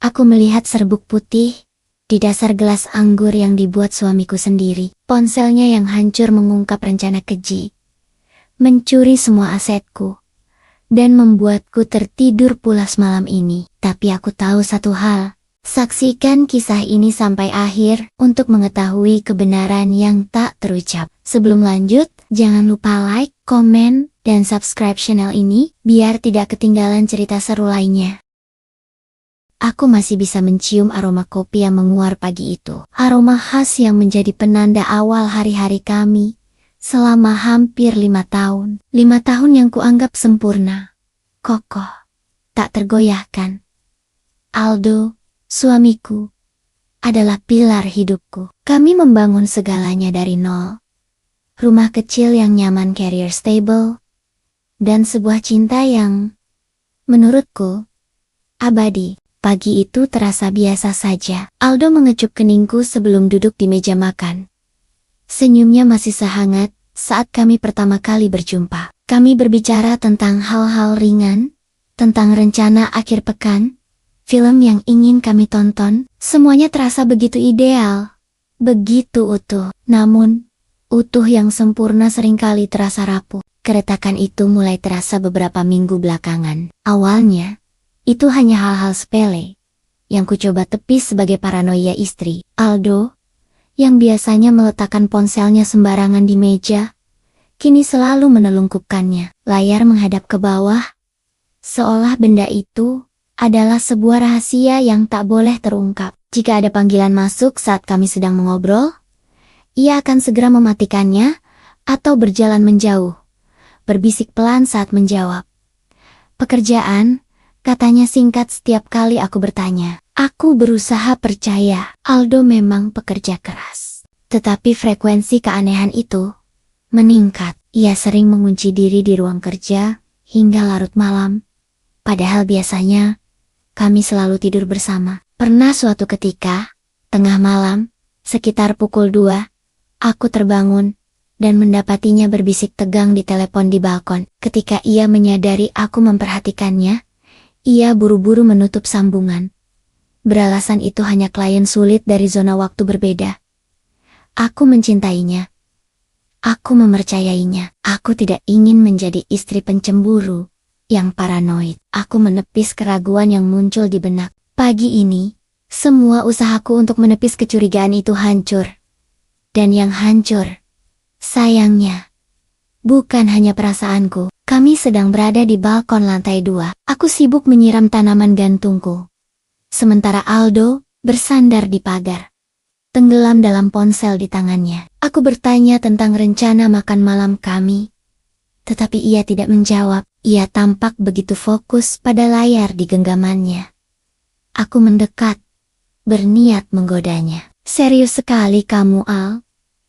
Aku melihat serbuk putih di dasar gelas anggur yang dibuat suamiku sendiri. Ponselnya yang hancur mengungkap rencana keji, mencuri semua asetku, dan membuatku tertidur pulas malam ini. Tapi aku tahu satu hal. Saksikan kisah ini sampai akhir untuk mengetahui kebenaran yang tak terucap. Sebelum lanjut, jangan lupa like, komen, dan subscribe channel ini biar tidak ketinggalan cerita seru lainnya. Aku masih bisa mencium aroma kopi yang menguar pagi itu. Aroma khas yang menjadi penanda awal hari-hari kami selama hampir 5 tahun. 5 tahun yang kuanggap sempurna, kokoh, tak tergoyahkan. Aldo, suamiku, adalah pilar hidupku. Kami membangun segalanya dari nol. Rumah kecil yang nyaman, career stable, dan sebuah cinta yang, menurutku, abadi. Pagi itu terasa biasa saja. Aldo mengecup keningku sebelum duduk di meja makan. Senyumnya masih sehangat saat kami pertama kali berjumpa. Kami berbicara tentang hal-hal ringan, tentang rencana akhir pekan, film yang ingin kami tonton. Semuanya terasa begitu ideal, begitu utuh. Namun, utuh yang sempurna seringkali terasa rapuh. Keretakan itu mulai terasa beberapa minggu belakangan. Awalnya, itu hanya hal-hal sepele yang kucoba tepis sebagai paranoia istri. Aldo, yang biasanya meletakkan ponselnya sembarangan di meja, kini selalu menelungkupkannya. Layar menghadap ke bawah, seolah benda itu adalah sebuah rahasia yang tak boleh terungkap. Jika ada panggilan masuk saat kami sedang mengobrol, ia akan segera mematikannya atau berjalan menjauh, berbisik pelan saat menjawab. Pekerjaan, katanya singkat setiap kali aku bertanya. Aku berusaha percaya Aldo memang pekerja keras. Tetapi frekuensi keanehan itu meningkat. Ia sering mengunci diri di ruang kerja hingga larut malam. Padahal biasanya kami selalu tidur bersama. Pernah suatu ketika, tengah malam, sekitar pukul 2, aku terbangun dan mendapatinya berbisik tegang di telepon di balkon. Ketika ia menyadari aku memperhatikannya, ia buru-buru menutup sambungan. Beralasan itu hanya klien sulit dari zona waktu berbeda. Aku mencintainya. Aku mempercayainya. Aku tidak ingin menjadi istri pencemburu yang paranoid. Aku menepis keraguan yang muncul di benak. Pagi ini, semua usahaku untuk menepis kecurigaan itu hancur. Dan yang hancur, sayangnya, bukan hanya perasaanku. Kami sedang berada di balkon lantai 2. Aku sibuk menyiram tanaman gantungku. Sementara Aldo bersandar di pagar, tenggelam dalam ponsel di tangannya. Aku bertanya tentang rencana makan malam kami, tetapi ia tidak menjawab. Ia tampak begitu fokus pada layar di genggamannya. Aku mendekat, berniat menggodanya. Serius sekali kamu, Al?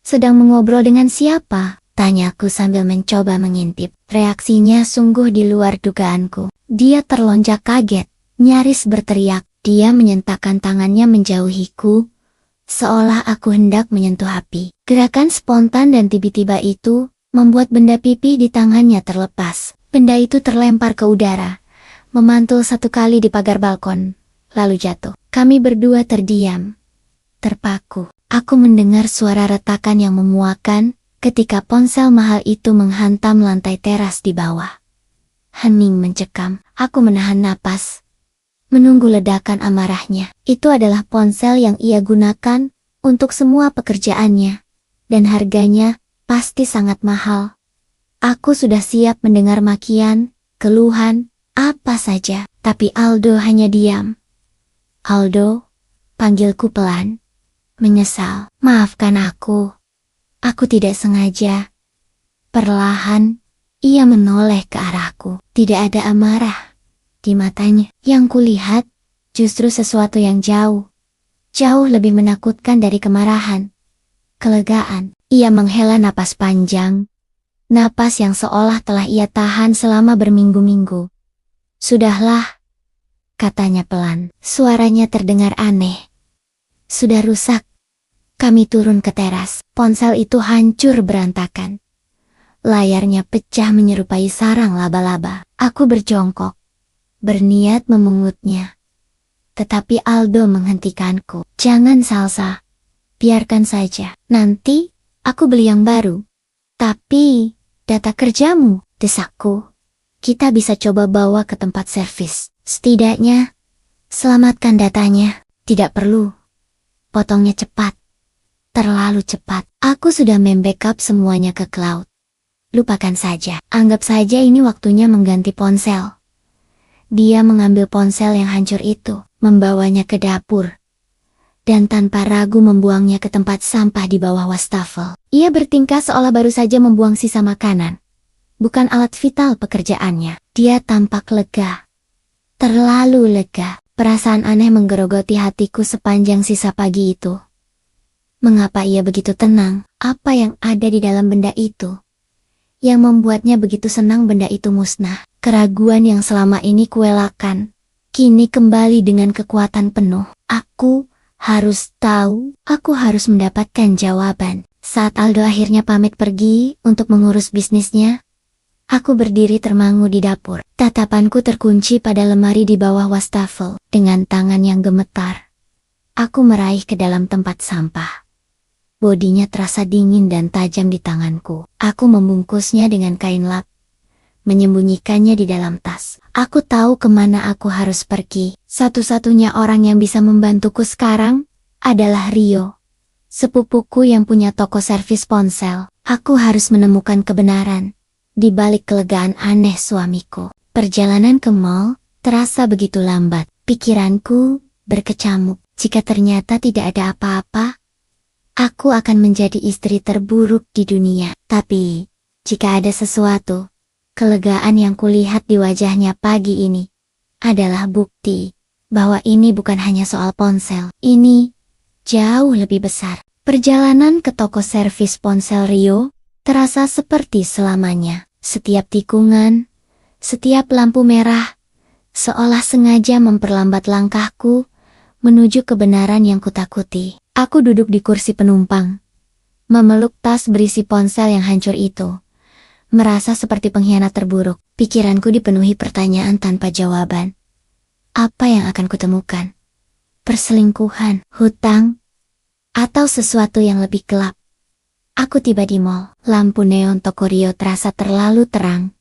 Sedang mengobrol dengan siapa? Tanyaku sambil mencoba mengintip. Reaksinya sungguh di luar dugaanku. Dia terlonjak kaget, nyaris berteriak. Dia menyentakkan tangannya menjauhiku, seolah aku hendak menyentuh api. Gerakan spontan dan tiba-tiba itu membuat benda pipih di tangannya terlepas. Benda itu terlempar ke udara, memantul satu kali di pagar balkon, lalu jatuh. Kami berdua terdiam, terpaku. Aku mendengar suara retakan yang memuakan ketika ponsel mahal itu menghantam lantai teras di bawah. Hening mencekam. Aku menahan napas, menunggu ledakan amarahnya. Itu adalah ponsel yang ia gunakan untuk semua pekerjaannya, dan harganya pasti sangat mahal. Aku sudah siap mendengar makian, keluhan, apa saja, tapi Aldo hanya diam. Aldo, panggilku pelan. Menyesal. Maafkan aku. Aku tidak sengaja. Perlahan, ia menoleh ke arahku. Tidak ada amarah di matanya. Yang kulihat, justru sesuatu yang jauh lebih menakutkan dari kemarahan. Kelegaan. Ia menghela napas panjang. Napas yang seolah telah ia tahan selama berminggu-minggu. Sudahlah, katanya pelan. Suaranya terdengar aneh. Sudah rusak. Kami turun ke teras. Ponsel itu hancur berantakan. Layarnya pecah menyerupai sarang laba-laba. Aku berjongkok, berniat memungutnya. Tetapi Aldo menghentikanku. Jangan Salsa, biarkan saja. Nanti, aku beli yang baru. Tapi, data kerjamu, desakku. Kita bisa coba bawa ke tempat servis. Setidaknya, selamatkan datanya. Tidak perlu. Potongnya cepat. Terlalu cepat. Aku sudah membackup semuanya ke cloud. Lupakan saja. Anggap saja ini waktunya mengganti ponsel. Dia mengambil ponsel yang hancur itu, membawanya ke dapur, dan tanpa ragu membuangnya ke tempat sampah di bawah wastafel. Ia bertingkah seolah baru saja membuang sisa makanan. Bukan alat vital pekerjaannya. Dia tampak lega. Terlalu lega. Perasaan aneh menggerogoti hatiku sepanjang sisa pagi itu. Mengapa ia begitu tenang? Apa yang ada di dalam benda itu yang membuatnya begitu senang benda itu musnah? Keraguan yang selama ini kuelakan, kini kembali dengan kekuatan penuh. Aku harus tahu, aku harus mendapatkan jawaban. Saat Aldo akhirnya pamit pergi untuk mengurus bisnisnya, aku berdiri termangu di dapur. Tatapanku terkunci pada lemari di bawah wastafel. Dengan tangan yang gemetar, aku meraih ke dalam tempat sampah. Bodinya terasa dingin dan tajam di tanganku. Aku membungkusnya dengan kain lap, menyembunyikannya di dalam tas. Aku tahu kemana aku harus pergi. Satu-satunya orang yang bisa membantuku sekarang adalah Rio, sepupuku yang punya toko servis ponsel. Aku harus menemukan kebenaran di balik kelegaan aneh suamiku. Perjalanan ke mall terasa begitu lambat. Pikiranku berkecamuk. Jika ternyata tidak ada apa-apa, aku akan menjadi istri terburuk di dunia. Tapi, jika ada sesuatu, kelegaan yang kulihat di wajahnya pagi ini adalah bukti bahwa ini bukan hanya soal ponsel. Ini jauh lebih besar. Perjalanan ke toko servis ponsel Rio terasa seperti selamanya. Setiap tikungan, setiap lampu merah, seolah sengaja memperlambat langkahku menuju kebenaran yang kutakuti. Aku duduk di kursi penumpang, memeluk tas berisi ponsel yang hancur itu, merasa seperti pengkhianat terburuk. Pikiranku dipenuhi pertanyaan tanpa jawaban. Apa yang akan kutemukan? Perselingkuhan, hutang, atau sesuatu yang lebih gelap? Aku tiba di mall. Lampu neon toko Rio terasa terlalu terang,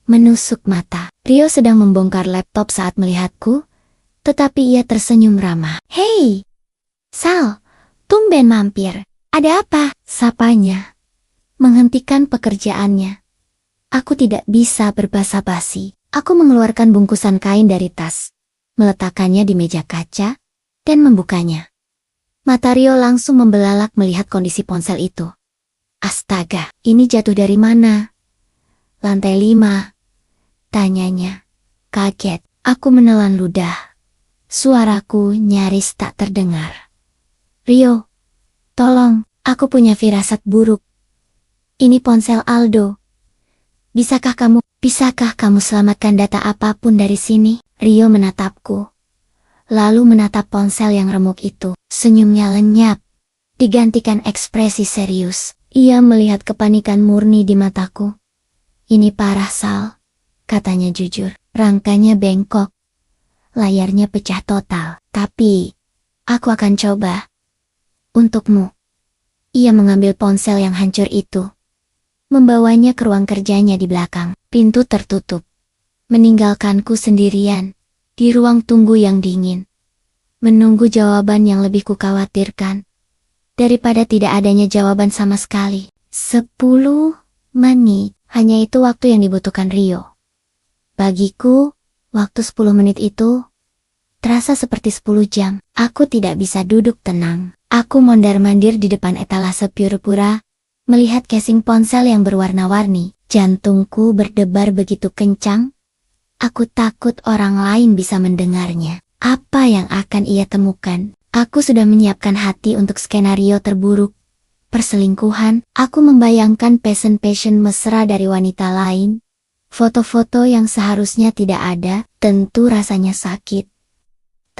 menusuk mata. Rio sedang membongkar laptop saat melihatku, tetapi ia tersenyum ramah. "Hei, Sal, tumben mampir. Ada apa?" sapanya. Menghentikan pekerjaannya, aku tidak bisa berbasa-basi. Aku mengeluarkan bungkusan kain dari tas, meletakkannya di meja kaca, dan membukanya. Mata Rio langsung membelalak melihat kondisi ponsel itu. "Astaga, ini jatuh dari mana?" "Lantai 5, tanyanya. Kaget, aku menelan ludah. Suaraku nyaris tak terdengar. "Rio, tolong, aku punya firasat buruk. Ini ponsel Aldo. Bisakah kamu selamatkan data apapun dari sini?" Rio menatapku, lalu menatap ponsel yang remuk itu. Senyumnya lenyap, digantikan ekspresi serius. Ia melihat kepanikan murni di mataku. "Ini parah, Sal," katanya jujur. "Rangkanya bengkok. Layarnya pecah total. Tapi, aku akan coba. Untukmu." Ia mengambil ponsel yang hancur itu, membawanya ke ruang kerjanya di belakang. Pintu tertutup, meninggalkanku sendirian di ruang tunggu yang dingin, menunggu jawaban yang lebih kukhawatirkan daripada tidak adanya jawaban sama sekali. 10 menit, hanya itu waktu yang dibutuhkan Rio. Bagiku, waktu 10 menit itu terasa seperti 10 jam. Aku tidak bisa duduk tenang. Aku mondar-mandir di depan etalase pura-pura, melihat casing ponsel yang berwarna-warni. Jantungku berdebar begitu kencang. Aku takut orang lain bisa mendengarnya. Apa yang akan ia temukan? Aku sudah menyiapkan hati untuk skenario terburuk. Perselingkuhan, aku membayangkan passion mesra dari wanita lain. Foto-foto yang seharusnya tidak ada, tentu rasanya sakit.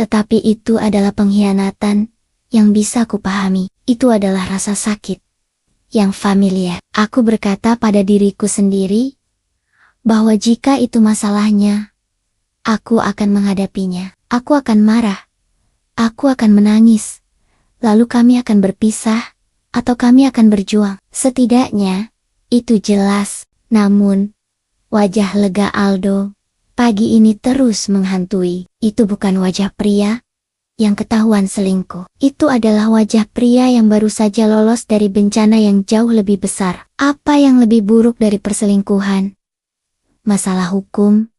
Tetapi itu adalah pengkhianatan yang bisa kupahami. Itu adalah rasa sakit yang familiar. Aku berkata pada diriku sendiri bahwa jika itu masalahnya, aku akan menghadapinya. Aku akan marah, aku akan menangis. Lalu kami akan berpisah, atau kami akan berjuang. Setidaknya, itu jelas. Namun, wajah lega Aldo pagi ini terus menghantui. Itu bukan wajah pria yang ketahuan selingkuh. Itu adalah wajah pria yang baru saja lolos dari bencana yang jauh lebih besar. Apa yang lebih buruk dari perselingkuhan? Masalah hukum,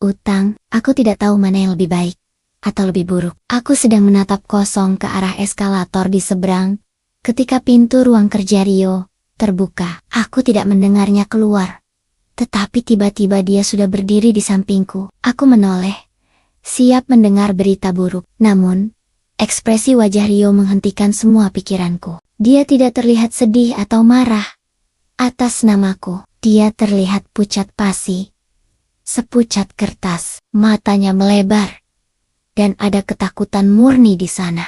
utang, aku tidak tahu mana yang lebih baik atau lebih buruk. Aku sedang menatap kosong ke arah eskalator di seberang, ketika pintu ruang kerja Rio terbuka. Aku tidak mendengarnya keluar, tetapi tiba-tiba dia sudah berdiri di sampingku. Aku menoleh, siap mendengar berita buruk. Namun, ekspresi wajah Rio menghentikan semua pikiranku. Dia tidak terlihat sedih atau marah atas namaku. Dia terlihat pucat pasi, sepucat kertas. Matanya melebar, dan ada ketakutan murni di sana.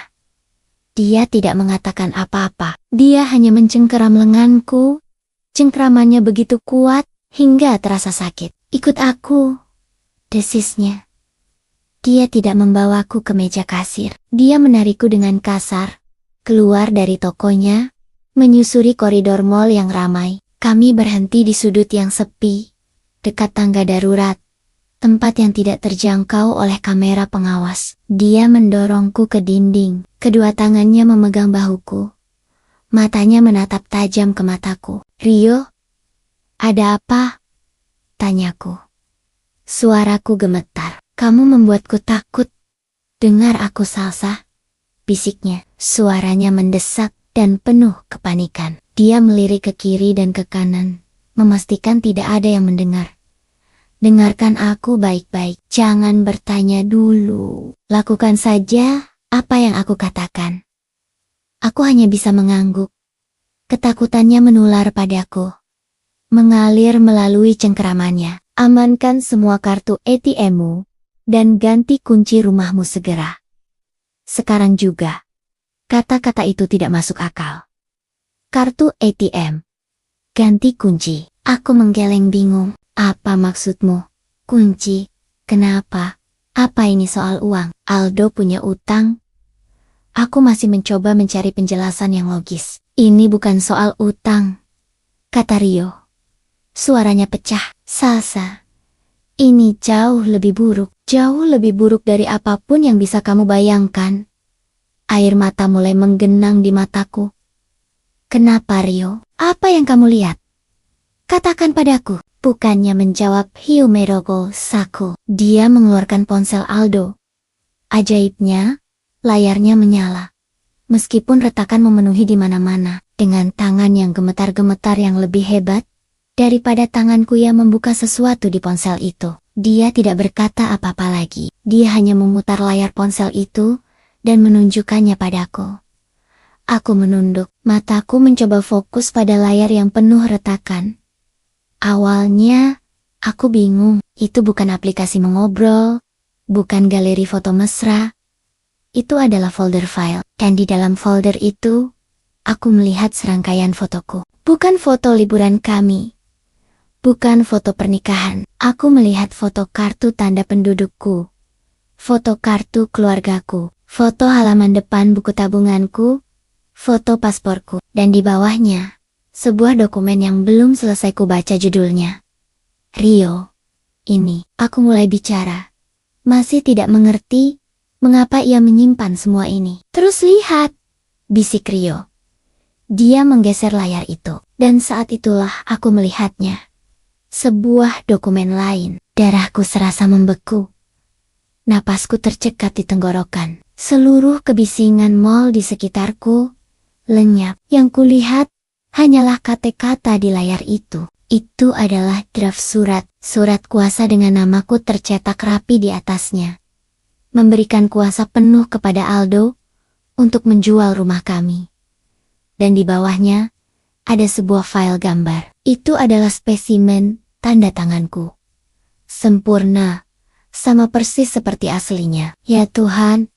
Dia tidak mengatakan apa-apa. Dia hanya mencengkeram lenganku. Cengkeramannya begitu kuat, hingga terasa sakit. Ikut aku, desisnya. Dia tidak membawaku ke meja kasir. Dia menarikku dengan kasar, keluar dari tokonya, menyusuri koridor mal yang ramai. Kami berhenti di sudut yang sepi, dekat tangga darurat, tempat yang tidak terjangkau oleh kamera pengawas. Dia mendorongku ke dinding. Kedua tangannya memegang bahuku. Matanya menatap tajam ke mataku. Rio, ada apa? Tanyaku. Suaraku gemetar. Kamu membuatku takut. Dengar aku, Salsa, bisiknya. Suaranya mendesak dan penuh kepanikan. Dia melirik ke kiri dan ke kanan, memastikan tidak ada yang mendengar. Dengarkan aku baik-baik. Jangan bertanya dulu. Lakukan saja apa yang aku katakan. Aku hanya bisa mengangguk. Ketakutannya menular padaku, mengalir melalui cengkeramannya. Amankan semua kartu ATM-mu dan ganti kunci rumahmu segera. Sekarang juga. Kata-kata itu tidak masuk akal. Kartu ATM. Ganti kunci. Aku menggeleng bingung. Apa maksudmu? Kunci? Kenapa? Apa ini soal uang? Aldo punya utang? Aku masih mencoba mencari penjelasan yang logis. Ini bukan soal utang, kata Rio. Suaranya pecah. Salsa, ini jauh lebih buruk. Jauh lebih buruk dari apapun yang bisa kamu bayangkan. Air mata mulai menggenang di mataku. Kenapa, Rio? Apa yang kamu lihat? Katakan padaku. Bukannya menjawab Hyumerogo Saku. Dia mengeluarkan ponsel Aldo. Ajaibnya, layarnya menyala. Meskipun retakan memenuhi di mana-mana, dengan tangan yang gemetar-gemetar yang lebih hebat daripada tanganku yang membuka sesuatu di ponsel itu. Dia tidak berkata apa-apa lagi. Dia hanya memutar layar ponsel itu dan menunjukkannya padaku. Aku menunduk, mataku mencoba fokus pada layar yang penuh retakan. Awalnya, aku bingung. Itu bukan aplikasi mengobrol, bukan galeri foto mesra. Itu adalah folder file, dan di dalam folder itu, aku melihat serangkaian fotoku. Bukan foto liburan kami, bukan foto pernikahan. Aku melihat foto kartu tanda pendudukku, foto kartu keluargaku, foto halaman depan buku tabunganku, foto pasporku, dan di bawahnya, sebuah dokumen yang belum selesai kubaca judulnya. Rio, ini. Aku mulai bicara. Masih tidak mengerti mengapa ia menyimpan semua ini. Terus lihat, bisik Rio. Dia menggeser layar itu, dan saat itulah aku melihatnya. Sebuah dokumen lain. Darahku serasa membeku. Napasku tercekat di tenggorokan. Seluruh kebisingan mal di sekitarku lenyap. Yang kulihat hanyalah kata-kata di layar itu. Itu adalah draft surat kuasa dengan namaku tercetak rapi di atasnya. Memberikan kuasa penuh kepada Aldo untuk menjual rumah kami. Dan di bawahnya ada sebuah file gambar. Itu adalah spesimen tanda tanganku. Sempurna, sama persis seperti aslinya. Ya Tuhan,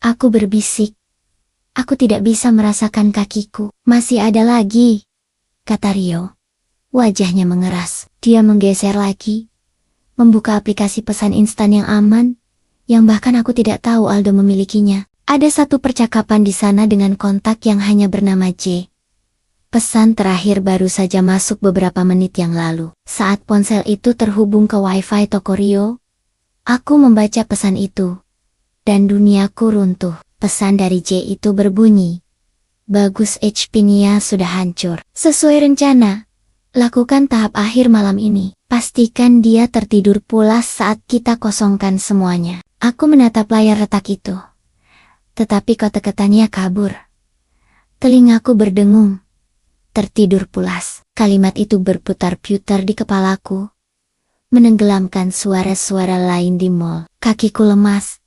aku berbisik. Aku tidak bisa merasakan kakiku. Masih ada lagi, kata Rio. Wajahnya mengeras. Dia menggeser lagi, membuka aplikasi pesan instan yang aman, yang bahkan aku tidak tahu Aldo memilikinya. Ada satu percakapan di sana dengan kontak yang hanya bernama J. Pesan terakhir baru saja masuk beberapa menit yang lalu. Saat ponsel itu terhubung ke wifi toko Rio, aku membaca pesan itu. Dan duniaku runtuh. Pesan dari J itu berbunyi, "Bagus, HP-nya sudah hancur. Sesuai rencana, lakukan tahap akhir malam ini. Pastikan dia tertidur pulas saat kita kosongkan semuanya." Aku menatap layar retak itu. Tetapi kata-katanya kabur. Telingaku berdengung. Tertidur pulas. Kalimat itu berputar-putar di kepalaku, menenggelamkan suara-suara lain di mall. Kakiku lemas.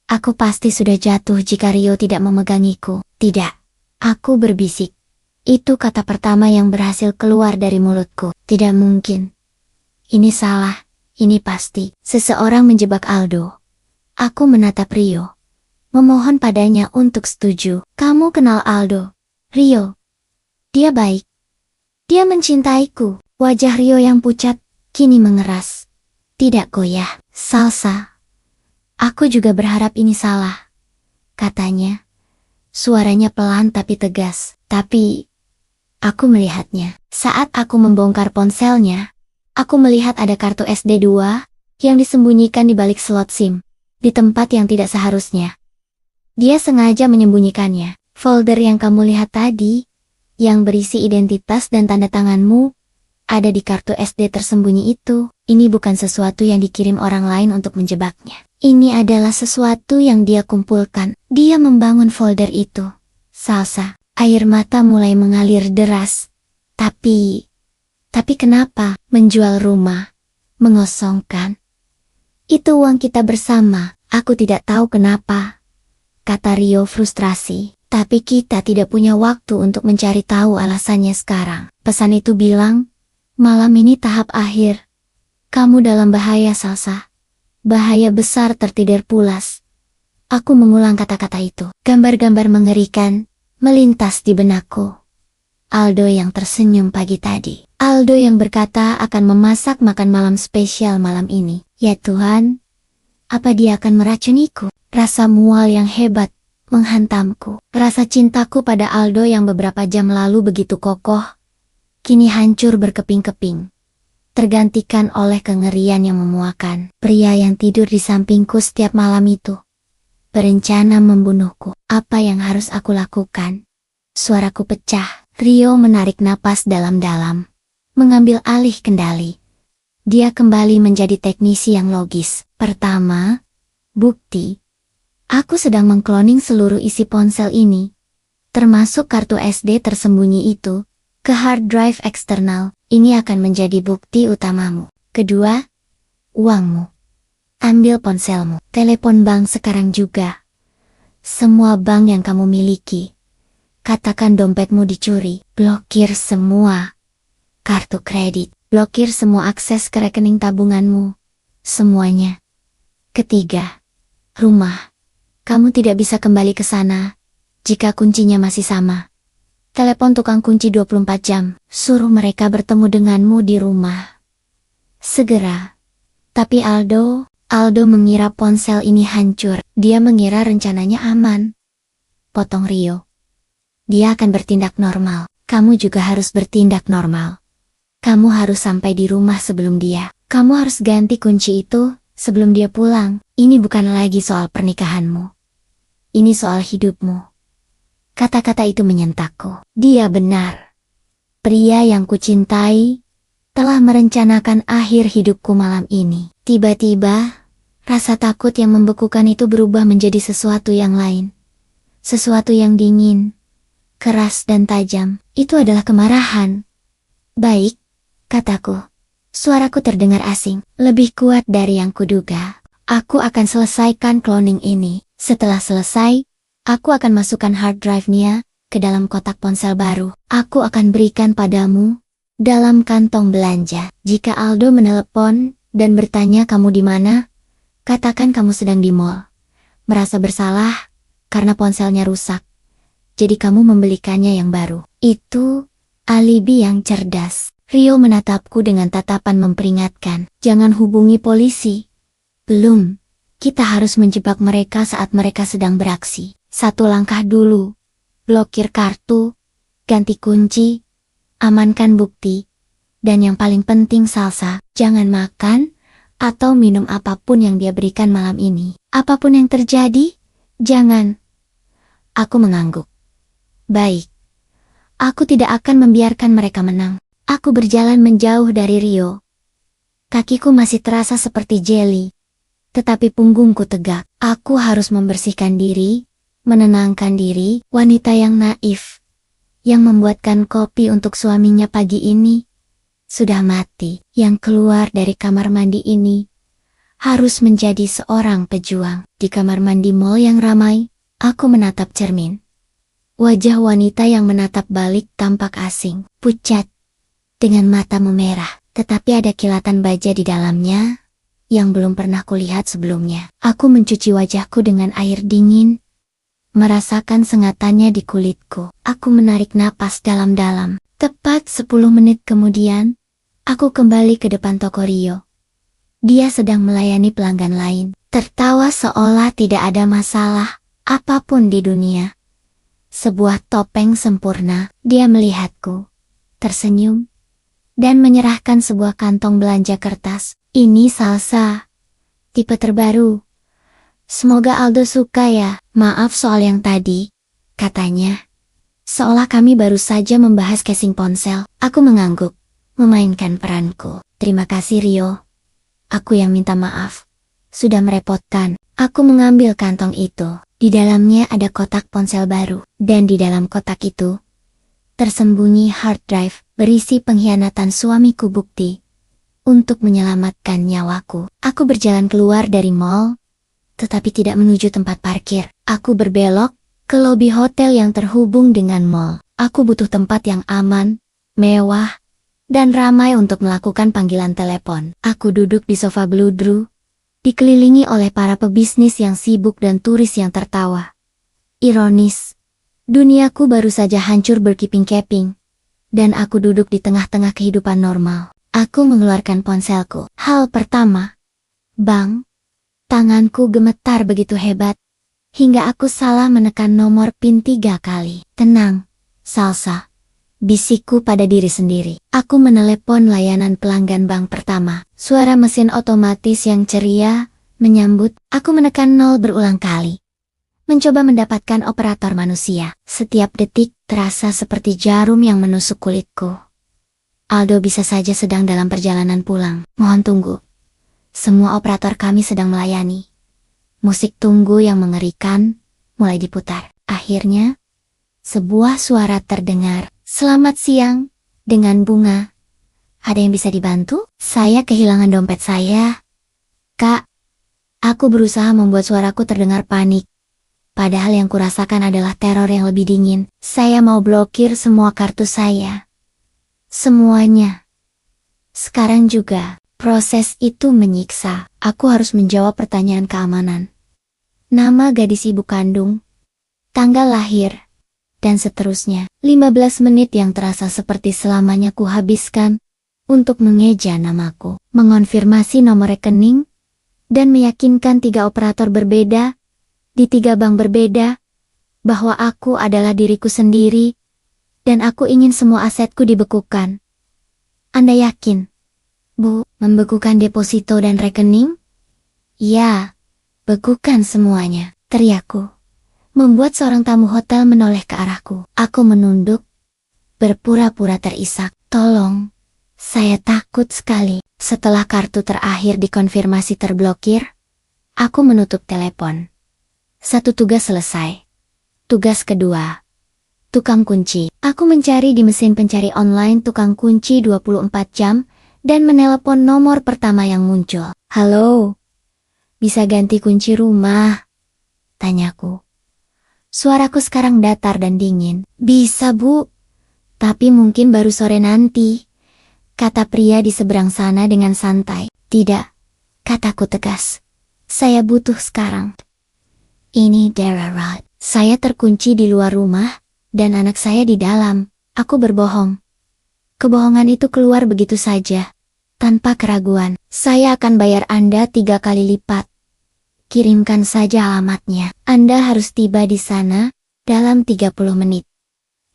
Aku pasti sudah jatuh jika Rio tidak memegangiku. Tidak. Aku berbisik. Itu kata pertama yang berhasil keluar dari mulutku. Tidak mungkin. Ini salah. Ini pasti. Seseorang menjebak Aldo. Aku menatap Rio. Memohon padanya untuk setuju. Kamu kenal Aldo? Rio. Dia baik. Dia mencintaiku. Wajah Rio yang pucat kini mengeras. Tidak goyah. Salsa. Aku juga berharap ini salah, katanya. Suaranya pelan tapi tegas. Tapi aku melihatnya. Saat aku membongkar ponselnya, aku melihat ada kartu SD2 yang disembunyikan di balik slot SIM, di tempat yang tidak seharusnya. Dia sengaja menyembunyikannya. Folder yang kamu lihat tadi, yang berisi identitas dan tanda tanganmu, ada di kartu SD tersembunyi itu. Ini bukan sesuatu yang dikirim orang lain untuk menjebaknya. Ini adalah sesuatu yang dia kumpulkan. Dia membangun folder itu. Salsa, air mata mulai mengalir deras. Tapi kenapa menjual rumah, mengosongkan? Itu uang kita bersama. Aku tidak tahu kenapa, kata Rio frustrasi. Tapi kita tidak punya waktu untuk mencari tahu alasannya sekarang. Pesan itu bilang, malam ini tahap akhir. Kamu dalam bahaya, Salsa. Bahaya besar tertidur pulas. Aku mengulang kata-kata itu. Gambar-gambar mengerikan melintas di benakku. Aldo yang tersenyum pagi tadi. Aldo yang berkata akan memasak makan malam spesial malam ini. Ya Tuhan, apa dia akan meracuniku? Rasa mual yang hebat menghantamku. Rasa cintaku pada Aldo yang beberapa jam lalu begitu kokoh, kini hancur berkeping-keping. Tergantikan oleh kengerian yang memuakan. Pria yang tidur di sampingku setiap malam itu berencana membunuhku. Apa yang harus aku lakukan? Suaraku pecah. Rio menarik napas dalam-dalam, mengambil alih kendali. Dia kembali menjadi teknisi yang logis. Pertama, bukti. Aku sedang mengkloning seluruh isi ponsel ini, termasuk kartu SD tersembunyi itu, ke hard drive eksternal. Ini akan menjadi bukti utamamu. Kedua, uangmu. Ambil ponselmu. Telepon bank sekarang juga. Semua bank yang kamu miliki. Katakan dompetmu dicuri. Blokir semua kartu kredit. Blokir semua akses ke rekening tabunganmu. Semuanya. Ketiga, rumah. Kamu tidak bisa kembali ke sana jika kuncinya masih sama. Telepon tukang kunci 24 jam. Suruh mereka bertemu denganmu di rumah segera. Tapi Aldo mengira ponsel ini hancur. Dia mengira rencananya aman. Potong Rio. Dia akan bertindak normal. Kamu juga harus bertindak normal. Kamu harus sampai di rumah sebelum dia. Kamu harus ganti kunci itu sebelum dia pulang. Ini bukan lagi soal pernikahanmu. Ini soal hidupmu. Kata-kata itu menyentakku. Dia benar. Pria yang kucintai telah merencanakan akhir hidupku malam ini. Tiba-tiba, rasa takut yang membekukan itu berubah menjadi sesuatu yang lain. Sesuatu yang dingin, keras dan tajam. Itu adalah kemarahan. Baik, kataku. Suaraku terdengar asing, lebih kuat dari yang kuduga. Aku akan selesaikan cloning ini. Setelah selesai, aku akan masukkan hard drive-nya ke dalam kotak ponsel baru. Aku akan berikan padamu dalam kantong belanja. Jika Aldo menelepon dan bertanya kamu di mana, katakan kamu sedang di mall. Merasa bersalah karena ponselnya rusak. Jadi kamu membelikannya yang baru. Itu alibi yang cerdas. Rio menatapku dengan tatapan memperingatkan. Jangan hubungi polisi. Belum. Kita harus menjebak mereka saat mereka sedang beraksi. Satu langkah dulu. Blokir kartu, ganti kunci, amankan bukti. Dan yang paling penting Salsa, jangan makan atau minum apapun yang dia berikan malam ini. Apapun yang terjadi, jangan. Aku mengangguk. Baik. Aku tidak akan membiarkan mereka menang. Aku berjalan menjauh dari Rio. Kakiku masih terasa seperti jeli. Tetapi punggungku tegak. Aku harus membersihkan diri, menenangkan diri. Wanita yang naif, yang membuatkan kopi untuk suaminya pagi ini, sudah mati. Yang keluar dari kamar mandi ini harus menjadi seorang pejuang. Di kamar mandi mall yang ramai, aku menatap cermin. Wajah wanita yang menatap balik tampak asing, pucat, dengan mata memerah, tetapi ada kilatan baja di dalamnya yang belum pernah kulihat sebelumnya. Aku mencuci wajahku dengan air dingin, merasakan sengatannya di kulitku. Aku menarik napas dalam-dalam. Tepat 10 menit kemudian, aku kembali ke depan toko Rio. Dia sedang melayani pelanggan lain, tertawa seolah tidak ada masalah apapun di dunia. Sebuah topeng sempurna. Dia melihatku, tersenyum, dan menyerahkan sebuah kantong belanja kertas. Ini Salsa, tipe terbaru. Semoga Aldo suka ya. Maaf soal yang tadi, katanya. Seolah kami baru saja membahas casing ponsel. Aku mengangguk, memainkan peranku. Terima kasih Rio. Aku yang minta maaf. Sudah merepotkan. Aku mengambil kantong itu. Di dalamnya ada kotak ponsel baru. Dan di dalam kotak itu tersembunyi hard drive berisi pengkhianatan suamiku bukti untuk menyelamatkan nyawaku. Aku berjalan keluar dari mall, tetapi tidak menuju tempat parkir. Aku berbelok ke lobi hotel yang terhubung dengan mall. Aku butuh tempat yang aman, mewah, dan ramai untuk melakukan panggilan telepon. Aku duduk di sofa bludru, dikelilingi oleh para pebisnis yang sibuk dan turis yang tertawa. Ironis, duniaku baru saja hancur berkeping-keping, dan aku duduk di tengah-tengah kehidupan normal. Aku mengeluarkan ponselku. Hal pertama, bang, tanganku gemetar begitu hebat, hingga aku salah menekan nomor PIN 3 kali. Tenang, Salsa, bisikku pada diri sendiri. Aku menelepon layanan pelanggan bank pertama. Suara mesin otomatis yang ceria menyambut. Aku menekan 0 berulang kali, mencoba mendapatkan operator manusia. Setiap detik terasa seperti jarum yang menusuk kulitku. Aldo bisa saja sedang dalam perjalanan pulang. Mohon tunggu. Semua operator kami sedang melayani. Musik tunggu yang mengerikan mulai diputar. Akhirnya, sebuah suara terdengar. Selamat siang, dengan bunga. Ada yang bisa dibantu? Saya kehilangan dompet saya. Kak, aku berusaha membuat suaraku terdengar panik. Padahal yang kurasakan adalah teror yang lebih dingin. Saya mau blokir semua kartu saya. Semuanya. Sekarang juga. Proses itu menyiksa. Aku harus menjawab pertanyaan keamanan. Nama gadis ibu kandung, tanggal lahir, dan seterusnya. 15 menit yang terasa seperti selamanya kuhabiskan untuk mengeja namaku, mengonfirmasi nomor rekening, dan meyakinkan 3 operator berbeda, di 3 bank berbeda, bahwa aku adalah diriku sendiri, dan aku ingin semua asetku dibekukan. Anda yakin, Bu, membekukan deposito dan rekening? Ya, bekukan semuanya, teriakku, membuat seorang tamu hotel menoleh ke arahku. Aku menunduk, berpura-pura terisak. Tolong, saya takut sekali. Setelah kartu terakhir dikonfirmasi terblokir, aku menutup telepon. Satu tugas selesai. Tugas kedua, tukang kunci. Aku mencari di mesin pencari online tukang kunci 24 jam, dan menelepon nomor pertama yang muncul. Halo, bisa ganti kunci rumah? Tanyaku. Suaraku sekarang datar dan dingin. Bisa Bu, tapi mungkin baru sore nanti, kata pria di seberang sana dengan santai. Tidak, kataku tegas. Saya butuh sekarang. Ini darurat. Saya terkunci di luar rumah, dan anak saya di dalam. Aku berbohong. Kebohongan itu keluar begitu saja, tanpa keraguan. Saya akan bayar Anda 3 kali lipat. Kirimkan saja alamatnya. Anda harus tiba di sana dalam 30 menit.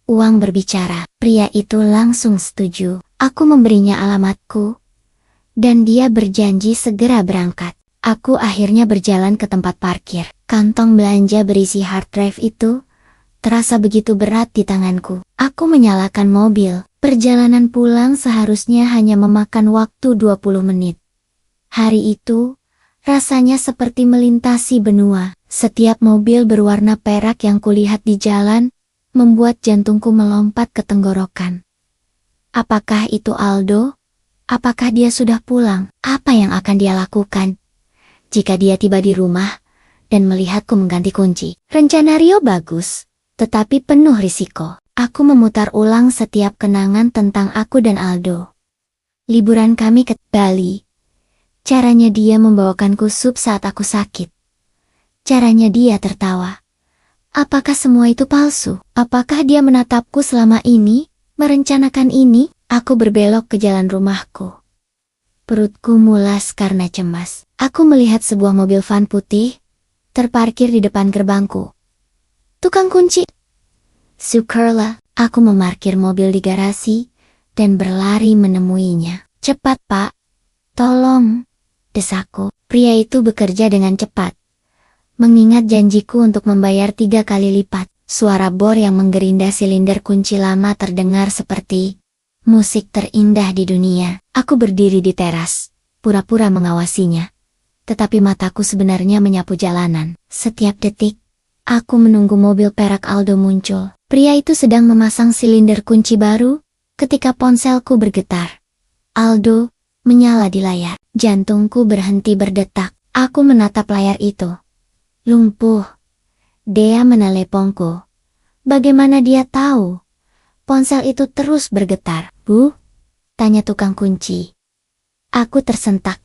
Uang berbicara. Pria itu langsung setuju. Aku memberinya alamatku, dan dia berjanji segera berangkat. Aku akhirnya berjalan ke tempat parkir. Kantong belanja berisi hard drive itu terasa begitu berat di tanganku. Aku menyalakan mobil. Perjalanan pulang seharusnya hanya memakan waktu 20 menit. Hari itu, rasanya seperti melintasi benua. Setiap mobil berwarna perak yang kulihat di jalan, membuat jantungku melompat ke tenggorokan. Apakah itu Aldo? Apakah dia sudah pulang? Apa yang akan dia lakukan jika dia tiba di rumah dan melihatku mengganti kunci? Rencana Rio bagus, tetapi penuh risiko. Aku memutar ulang setiap kenangan tentang aku dan Aldo. Liburan kami ke Bali. Caranya dia membawakanku sup saat aku sakit. Caranya dia tertawa. Apakah semua itu palsu? Apakah dia menatapku selama ini, merencanakan ini? Aku berbelok ke jalan rumahku. Perutku mulas karena cemas. Aku melihat sebuah mobil van putih terparkir di depan gerbangku. Tukang kunci. Syukurlah, aku memarkir mobil di garasi dan berlari menemuinya. Cepat, Pak. Tolong, desakku. Pria itu bekerja dengan cepat. Mengingat janjiku untuk membayar 3 kali lipat. Suara bor yang menggerinda silinder kunci lama terdengar seperti musik terindah di dunia. Aku berdiri di teras, pura-pura mengawasinya. Tetapi mataku sebenarnya menyapu jalanan. Setiap detik, aku menunggu mobil perak Aldo muncul. Pria itu sedang memasang silinder kunci baru, ketika ponselku bergetar. Aldo menyala di layar. Jantungku berhenti berdetak. Aku menatap layar itu. Lumpuh. Dia menelepongku. Bagaimana dia tahu? Ponsel itu terus bergetar. Bu? Tanya tukang kunci. Aku tersentak.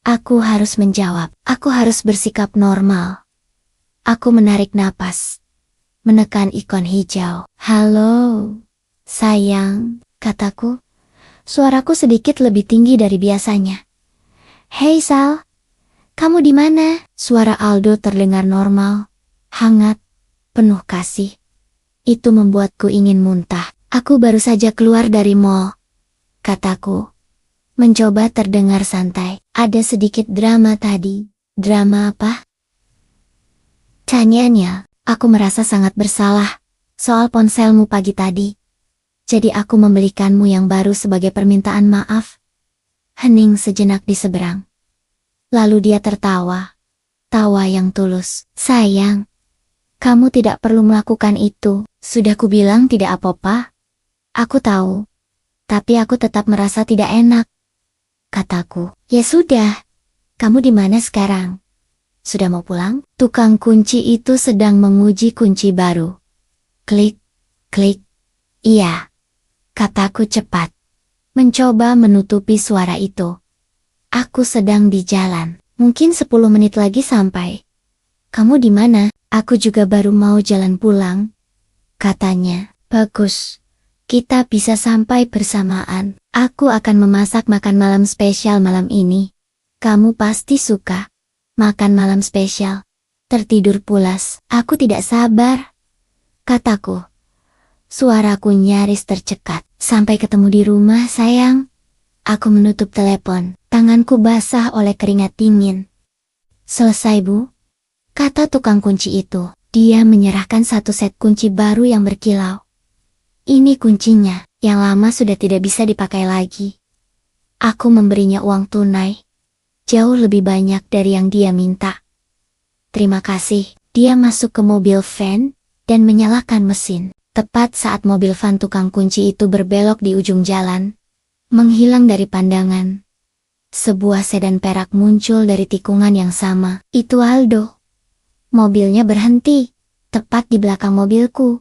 Aku harus menjawab. Aku harus bersikap normal. Aku menarik napas. Menekan ikon hijau. Halo, sayang, kataku. Suaraku sedikit lebih tinggi dari biasanya. Hei Sal, kamu di mana? Suara Aldo terdengar normal, hangat, penuh kasih. Itu membuatku ingin muntah. Aku baru saja keluar dari mall, kataku. Mencoba terdengar santai. Ada sedikit drama tadi. Drama apa? Tanyanya. Aku merasa sangat bersalah soal ponselmu pagi tadi. Jadi aku membelikanmu yang baru sebagai permintaan maaf. Hening sejenak di seberang. Lalu dia tertawa. Tawa yang tulus. Sayang, kamu tidak perlu melakukan itu. Sudah kubilang tidak apa-apa. Aku tahu. Tapi aku tetap merasa tidak enak. Kataku. Ya sudah. Kamu di mana sekarang? Sudah mau pulang? Tukang kunci itu sedang menguji kunci baru. Klik, klik. Iya. Kataku cepat. Mencoba menutupi suara itu. Aku sedang di jalan. Mungkin 10 menit lagi sampai. Kamu di mana? Aku juga baru mau jalan pulang. Katanya. Bagus. Kita bisa sampai bersamaan. Aku akan memasak makan malam spesial malam ini. Kamu pasti suka. Makan malam spesial. Tertidur pulas. Aku tidak sabar. Kataku. Suaraku nyaris tercekat. Sampai ketemu di rumah, sayang. Aku menutup telepon. Tanganku basah oleh keringat dingin. Selesai, Bu? Kata tukang kunci itu. Dia menyerahkan satu set kunci baru yang berkilau. Ini kuncinya. Yang lama sudah tidak bisa dipakai lagi. Aku memberinya uang tunai. Jauh lebih banyak dari yang dia minta. Terima kasih. Dia masuk ke mobil van dan menyalakan mesin. Tepat saat mobil van tukang kunci itu berbelok di ujung jalan, menghilang dari pandangan. Sebuah sedan perak muncul dari tikungan yang sama. Itu Aldo. Mobilnya berhenti, tepat di belakang mobilku.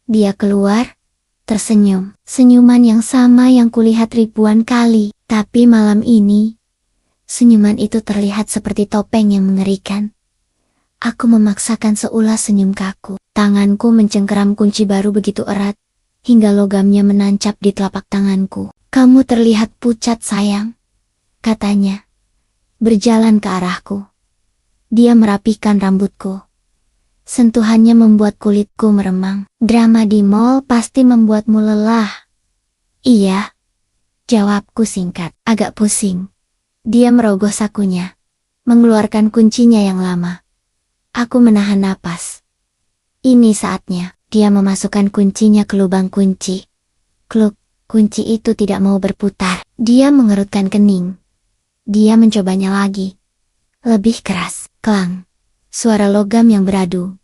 Dia keluar, tersenyum. Senyuman yang sama yang kulihat ribuan kali. Tapi malam ini, senyuman itu terlihat seperti topeng yang mengerikan. Aku memaksakan seulas senyum kaku. Tanganku mencengkeram kunci baru begitu erat, hingga logamnya menancap di telapak tanganku. Kamu terlihat pucat, sayang, katanya. Berjalan ke arahku. Dia merapikan rambutku. Sentuhannya membuat kulitku meremang. Drama di mall pasti membuatmu lelah. Iya. Jawabku singkat. Agak pusing. Dia merogoh sakunya. Mengeluarkan kuncinya yang lama. Aku menahan napas. Ini saatnya. Dia memasukkan kuncinya ke lubang kunci. Kluk. Kunci itu tidak mau berputar. Dia mengerutkan kening. Dia mencobanya lagi. Lebih keras. Klang. Suara logam yang beradu.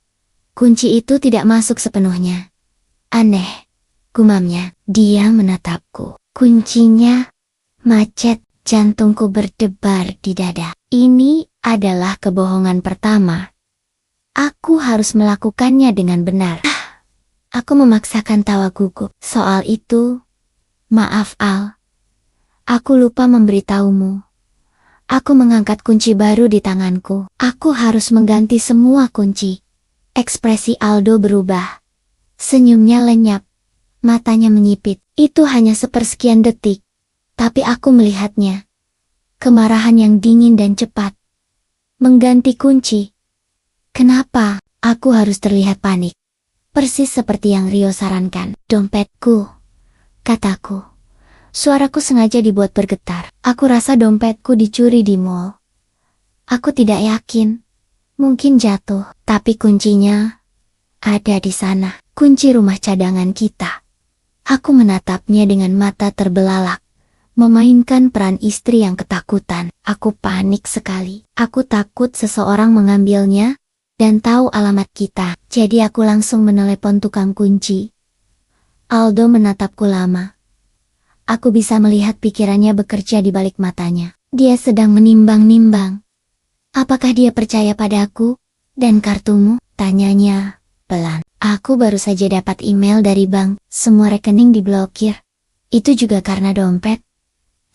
Kunci itu tidak masuk sepenuhnya. Aneh. Gumamnya. Dia menatapku. Kuncinya macet. Jantungku berdebar di dada. Ini adalah kebohongan pertama. Aku harus melakukannya dengan benar. Aku memaksakan tawa gugup. Soal itu, maaf Al. Aku lupa memberitahumu. Aku mengangkat kunci baru di tanganku. Aku harus mengganti semua kunci. Ekspresi Aldo berubah. Senyumnya lenyap. Matanya menyipit. Itu hanya sepersekian detik. Tapi aku melihatnya. Kemarahan yang dingin dan cepat. Mengganti kunci. Kenapa aku harus terlihat panik? Persis seperti yang Rio sarankan. Dompetku. Kataku. Suaraku sengaja dibuat bergetar. Aku rasa dompetku dicuri di mall. Aku tidak yakin. Mungkin jatuh, tapi kuncinya ada di sana. Kunci rumah cadangan kita. Aku menatapnya dengan mata terbelalak. Memainkan peran istri yang ketakutan. Aku panik sekali. Aku takut seseorang mengambilnya dan tahu alamat kita. Jadi aku langsung menelepon tukang kunci. Aldo menatapku lama. Aku bisa melihat pikirannya bekerja di balik matanya. Dia sedang menimbang-nimbang. Apakah dia percaya padaku dan kartumu? Tanyanya pelan. Aku baru saja dapat email dari bank. Semua rekening diblokir. Itu juga karena dompet.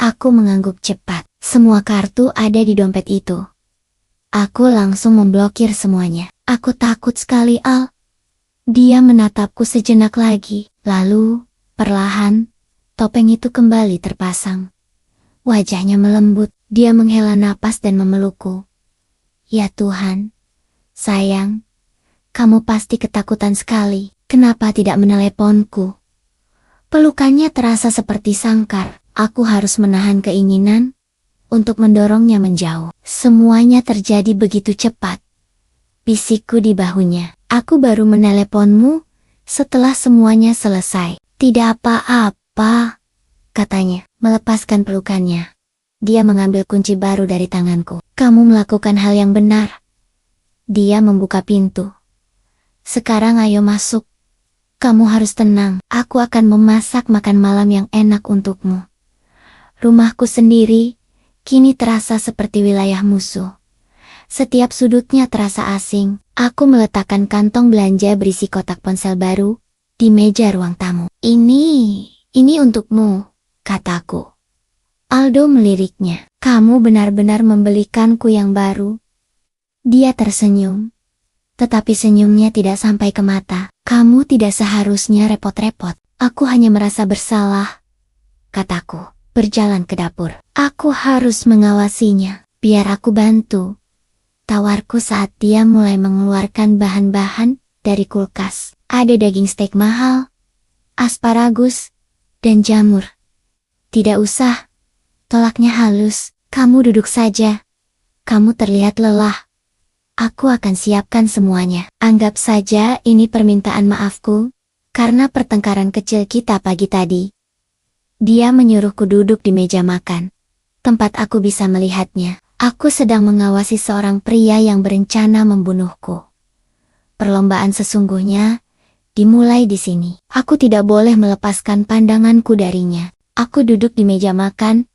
Aku mengangguk cepat. Semua kartu ada di dompet itu. Aku langsung memblokir semuanya. Aku takut sekali Al. Dia menatapku sejenak lagi. Lalu, perlahan, topeng itu kembali terpasang. Wajahnya melembut. Dia menghela napas dan memelukku. Ya Tuhan, sayang, kamu pasti ketakutan sekali. Kenapa tidak meneleponku? Pelukannya terasa seperti sangkar. Aku harus menahan keinginan untuk mendorongnya menjauh. Semuanya terjadi begitu cepat. Bisikku di bahunya. Aku baru meneleponmu setelah semuanya selesai. Tidak apa-apa, katanya, melepaskan pelukannya. Dia mengambil kunci baru dari tanganku. Kamu melakukan hal yang benar. Dia membuka pintu. Sekarang ayo masuk. Kamu harus tenang. Aku akan memasak makan malam yang enak untukmu. Rumahku sendiri, kini terasa seperti wilayah musuh. Setiap sudutnya terasa asing. Aku meletakkan kantong belanja berisi kotak ponsel baru di meja ruang tamu. Ini untukmu, kataku. Aldo meliriknya. Kamu benar-benar membelikanku yang baru. Dia tersenyum. Tetapi senyumnya tidak sampai ke mata. Kamu tidak seharusnya repot-repot. Aku hanya merasa bersalah, kataku. Berjalan ke dapur. Aku harus mengawasinya. Biar aku bantu. Tawarku saat dia mulai mengeluarkan bahan-bahan dari kulkas. Ada daging steak mahal, asparagus, dan jamur. Tidak usah. Tolaknya halus. Kamu duduk saja. Kamu terlihat lelah. Aku akan siapkan semuanya. Anggap saja ini permintaan maafku, karena pertengkaran kecil kita pagi tadi. Dia menyuruhku duduk di meja makan. Tempat aku bisa melihatnya. Aku sedang mengawasi seorang pria yang berencana membunuhku. Perlombaan sesungguhnya dimulai di sini. Aku tidak boleh melepaskan pandanganku darinya. Aku duduk di meja makan,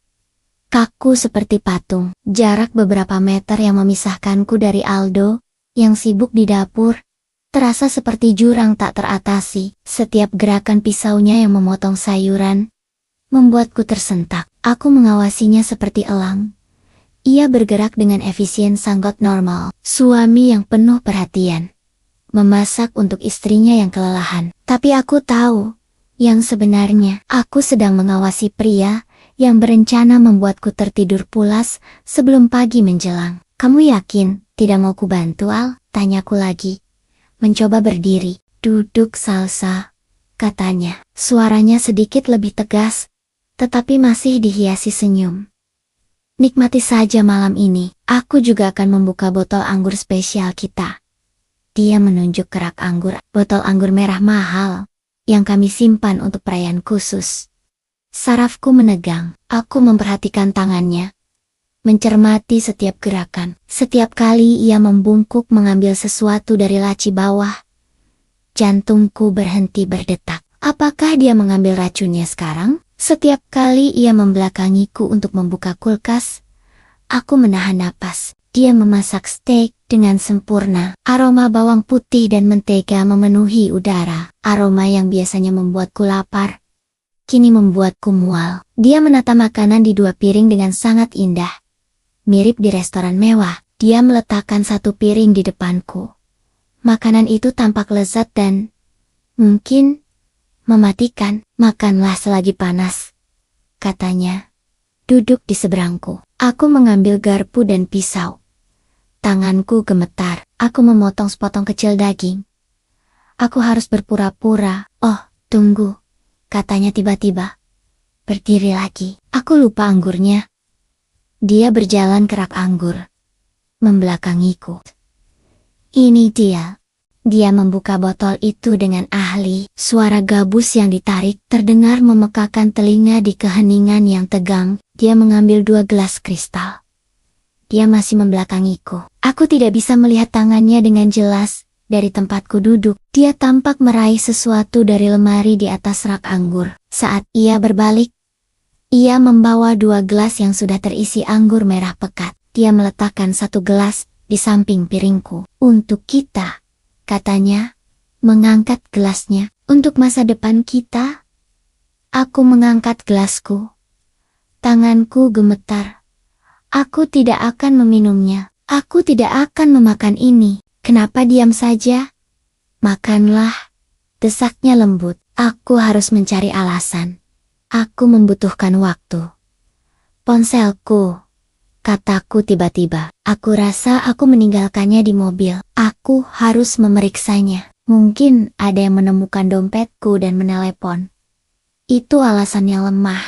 kaku seperti patung. Jarak beberapa meter yang memisahkanku dari Aldo, yang sibuk di dapur, terasa seperti jurang tak teratasi. Setiap gerakan pisaunya yang memotong sayuran membuatku tersentak. Aku mengawasinya seperti elang. Ia bergerak dengan efisien sangat normal. Suami yang penuh perhatian. Memasak untuk istrinya yang kelelahan. Tapi aku tahu, yang sebenarnya, aku sedang mengawasi pria yang berencana membuatku tertidur pulas sebelum pagi menjelang. Kamu yakin Tidak mau ku bantu, Al? Tanyaku lagi. Mencoba berdiri. Duduk, Salsa, katanya. Suaranya sedikit lebih tegas, tetapi masih dihiasi senyum. Nikmati saja malam ini. Aku juga akan membuka botol anggur spesial kita. Dia menunjuk kerak anggur, botol anggur merah mahal, yang kami simpan untuk perayaan khusus. Sarafku menegang. Aku memperhatikan tangannya, mencermati setiap gerakan. Setiap kali ia membungkuk mengambil sesuatu dari laci bawah, jantungku berhenti berdetak. Apakah dia mengambil racunnya sekarang? Setiap kali ia membelakangiku untuk membuka kulkas, aku menahan napas. Dia memasak steak dengan sempurna. Aroma bawang putih dan mentega memenuhi udara. Aroma yang biasanya membuatku lapar, kini membuatku mual. Dia menata makanan di 2 piring dengan sangat indah. Mirip di restoran mewah. Dia meletakkan 1 piring di depanku. Makanan itu tampak lezat dan mungkin mematikan. Makanlah selagi panas, katanya. Duduk di seberangku. Aku mengambil garpu dan pisau. Tanganku gemetar. Aku memotong sepotong kecil daging. Aku harus berpura-pura. Oh, tunggu, katanya tiba-tiba. Berdiri lagi. Aku lupa anggurnya. Dia berjalan ke rak anggur, membelakangiku. Ini dia. Dia membuka botol itu dengan ahli. Suara gabus yang ditarik terdengar memekakan telinga di keheningan yang tegang. Dia mengambil 2 gelas kristal. Dia masih membelakangiku. Aku tidak bisa melihat tangannya dengan jelas dari tempatku duduk. Dia tampak meraih sesuatu dari lemari di atas rak anggur. Saat ia berbalik, ia membawa 2 gelas yang sudah terisi anggur merah pekat. Dia meletakkan 1 gelas di samping piringku. Untuk kita, katanya, mengangkat gelasnya. Untuk masa depan kita. Aku mengangkat gelasku. Tanganku gemetar. Aku tidak akan meminumnya. Aku tidak akan memakan ini. Kenapa diam saja? Makanlah, desaknya lembut. Aku harus mencari alasan. Aku membutuhkan waktu. Ponselku, kataku tiba-tiba. Aku rasa aku meninggalkannya di mobil. Aku harus memeriksanya. Mungkin ada yang menemukan dompetku dan menelepon. Itu alasan yang lemah.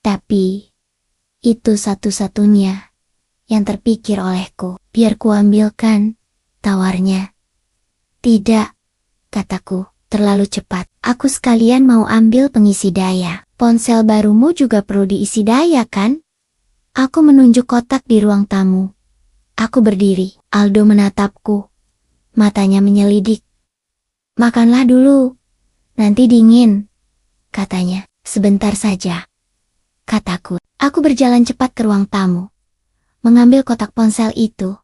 Tapi itu satu-satunya yang terpikir olehku. Biar kuambilkan, tawarnya. Tidak, kataku, terlalu cepat. Aku sekalian mau ambil pengisi daya. Ponsel barumu juga perlu diisi daya, kan? Aku menunjuk kotak di ruang tamu. Aku berdiri. Aldo menatapku. Matanya menyelidik. Makanlah dulu. Nanti dingin, katanya. Sebentar saja, kataku. Aku berjalan cepat ke ruang tamu, mengambil kotak ponsel itu.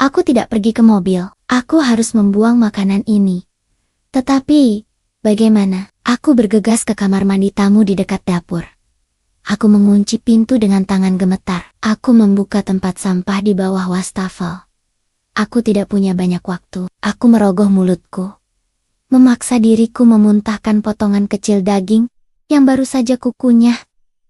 Aku tidak pergi ke mobil. Aku harus membuang makanan ini. Tetapi, bagaimana? Aku bergegas ke kamar mandi tamu di dekat dapur. Aku mengunci pintu dengan tangan gemetar. Aku membuka tempat sampah di bawah wastafel. Aku tidak punya banyak waktu. Aku merogoh mulutku, memaksa diriku memuntahkan potongan kecil daging yang baru saja kukunyah.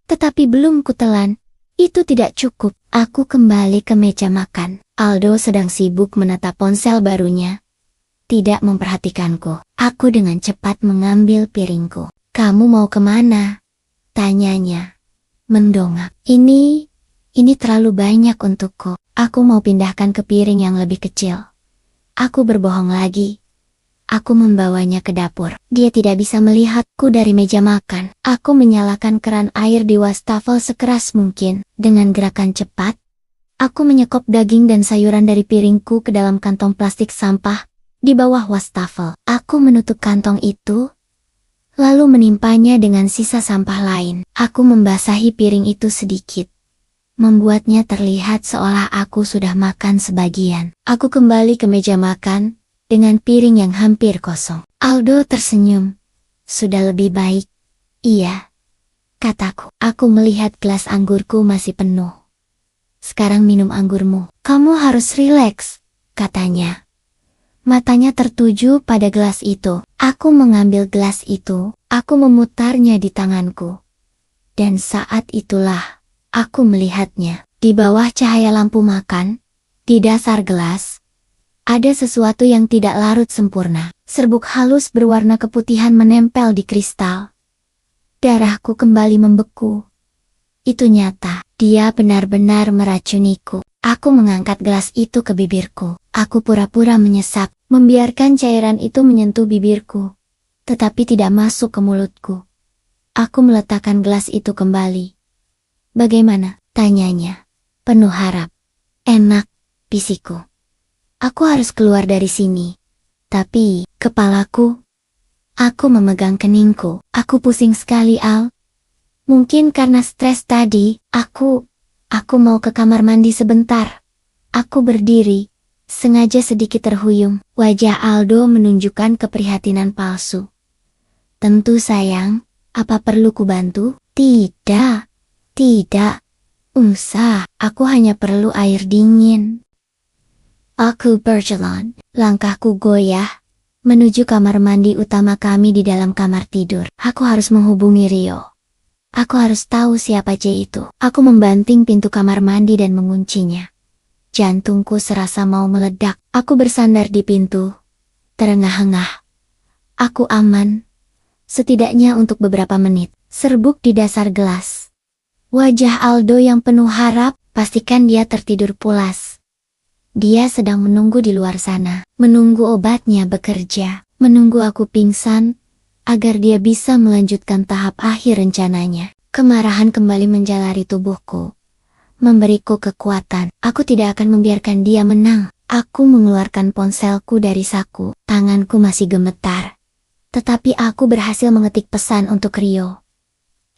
Tetapi belum kutelan. Itu tidak cukup. Aku kembali ke meja makan. Aldo sedang sibuk menatap ponsel barunya, tidak memperhatikanku. Aku dengan cepat mengambil piringku. Kamu mau kemana? Tanyanya, mendongak. Ini terlalu banyak untukku. Aku mau pindahkan ke piring yang lebih kecil. Aku berbohong lagi. Aku membawanya ke dapur. Dia tidak bisa melihatku dari meja makan. Aku menyalakan keran air di wastafel sekeras mungkin. Dengan gerakan cepat, aku menyekop daging dan sayuran dari piringku ke dalam kantong plastik sampah di bawah wastafel. Aku menutup kantong itu, lalu menimpanya dengan sisa sampah lain. Aku membasahi piring itu sedikit, membuatnya terlihat seolah aku sudah makan sebagian. Aku kembali ke meja makan dengan piring yang hampir kosong. Aldo tersenyum. Sudah lebih baik. Iya, kataku. Aku melihat gelas anggurku masih penuh. Sekarang minum anggurmu. Kamu harus rileks, katanya. Matanya tertuju pada gelas itu. Aku mengambil gelas itu. Aku memutarnya di tanganku. Dan saat itulah, aku melihatnya. Di bawah cahaya lampu makan, Di dasar gelas, ada sesuatu yang tidak larut sempurna. Serbuk halus berwarna keputihan menempel di kristal. Darahku kembali membeku. Itu nyata, dia benar-benar meracuniku. Aku mengangkat gelas itu ke bibirku. Aku pura-pura menyesap, membiarkan cairan itu menyentuh bibirku, tetapi tidak masuk ke mulutku. Aku meletakkan gelas itu kembali. Bagaimana? Tanyanya, penuh harap. Enak, bisiku. Aku harus keluar dari sini. Tapi, kepalaku. Aku memegang keningku. Aku pusing sekali, Al. Mungkin karena stres tadi, aku mau ke kamar mandi sebentar. Aku berdiri, sengaja sedikit terhuyung. Wajah Aldo menunjukkan keprihatinan palsu. Tentu sayang, apa perlu kubantu? Tidak. Usah, aku hanya perlu air dingin. Aku berjalan, langkahku goyah, menuju kamar mandi utama kami di dalam kamar tidur. Aku harus menghubungi Rio. Aku harus tahu siapa J itu. Aku membanting pintu kamar mandi dan menguncinya. Jantungku serasa mau meledak. Aku bersandar di pintu, terengah-engah. Aku aman, setidaknya untuk beberapa menit. Serbuk di dasar gelas. Wajah Aldo yang penuh harap, pastikan dia tertidur pulas. Dia sedang menunggu di luar sana, menunggu obatnya bekerja, menunggu aku pingsan, agar dia bisa melanjutkan tahap akhir rencananya. Kemarahan kembali menjalari tubuhku, memberiku kekuatan. Aku tidak akan membiarkan dia menang. Aku mengeluarkan ponselku dari saku, tanganku masih gemetar. Tetapi aku berhasil mengetik pesan untuk Rio.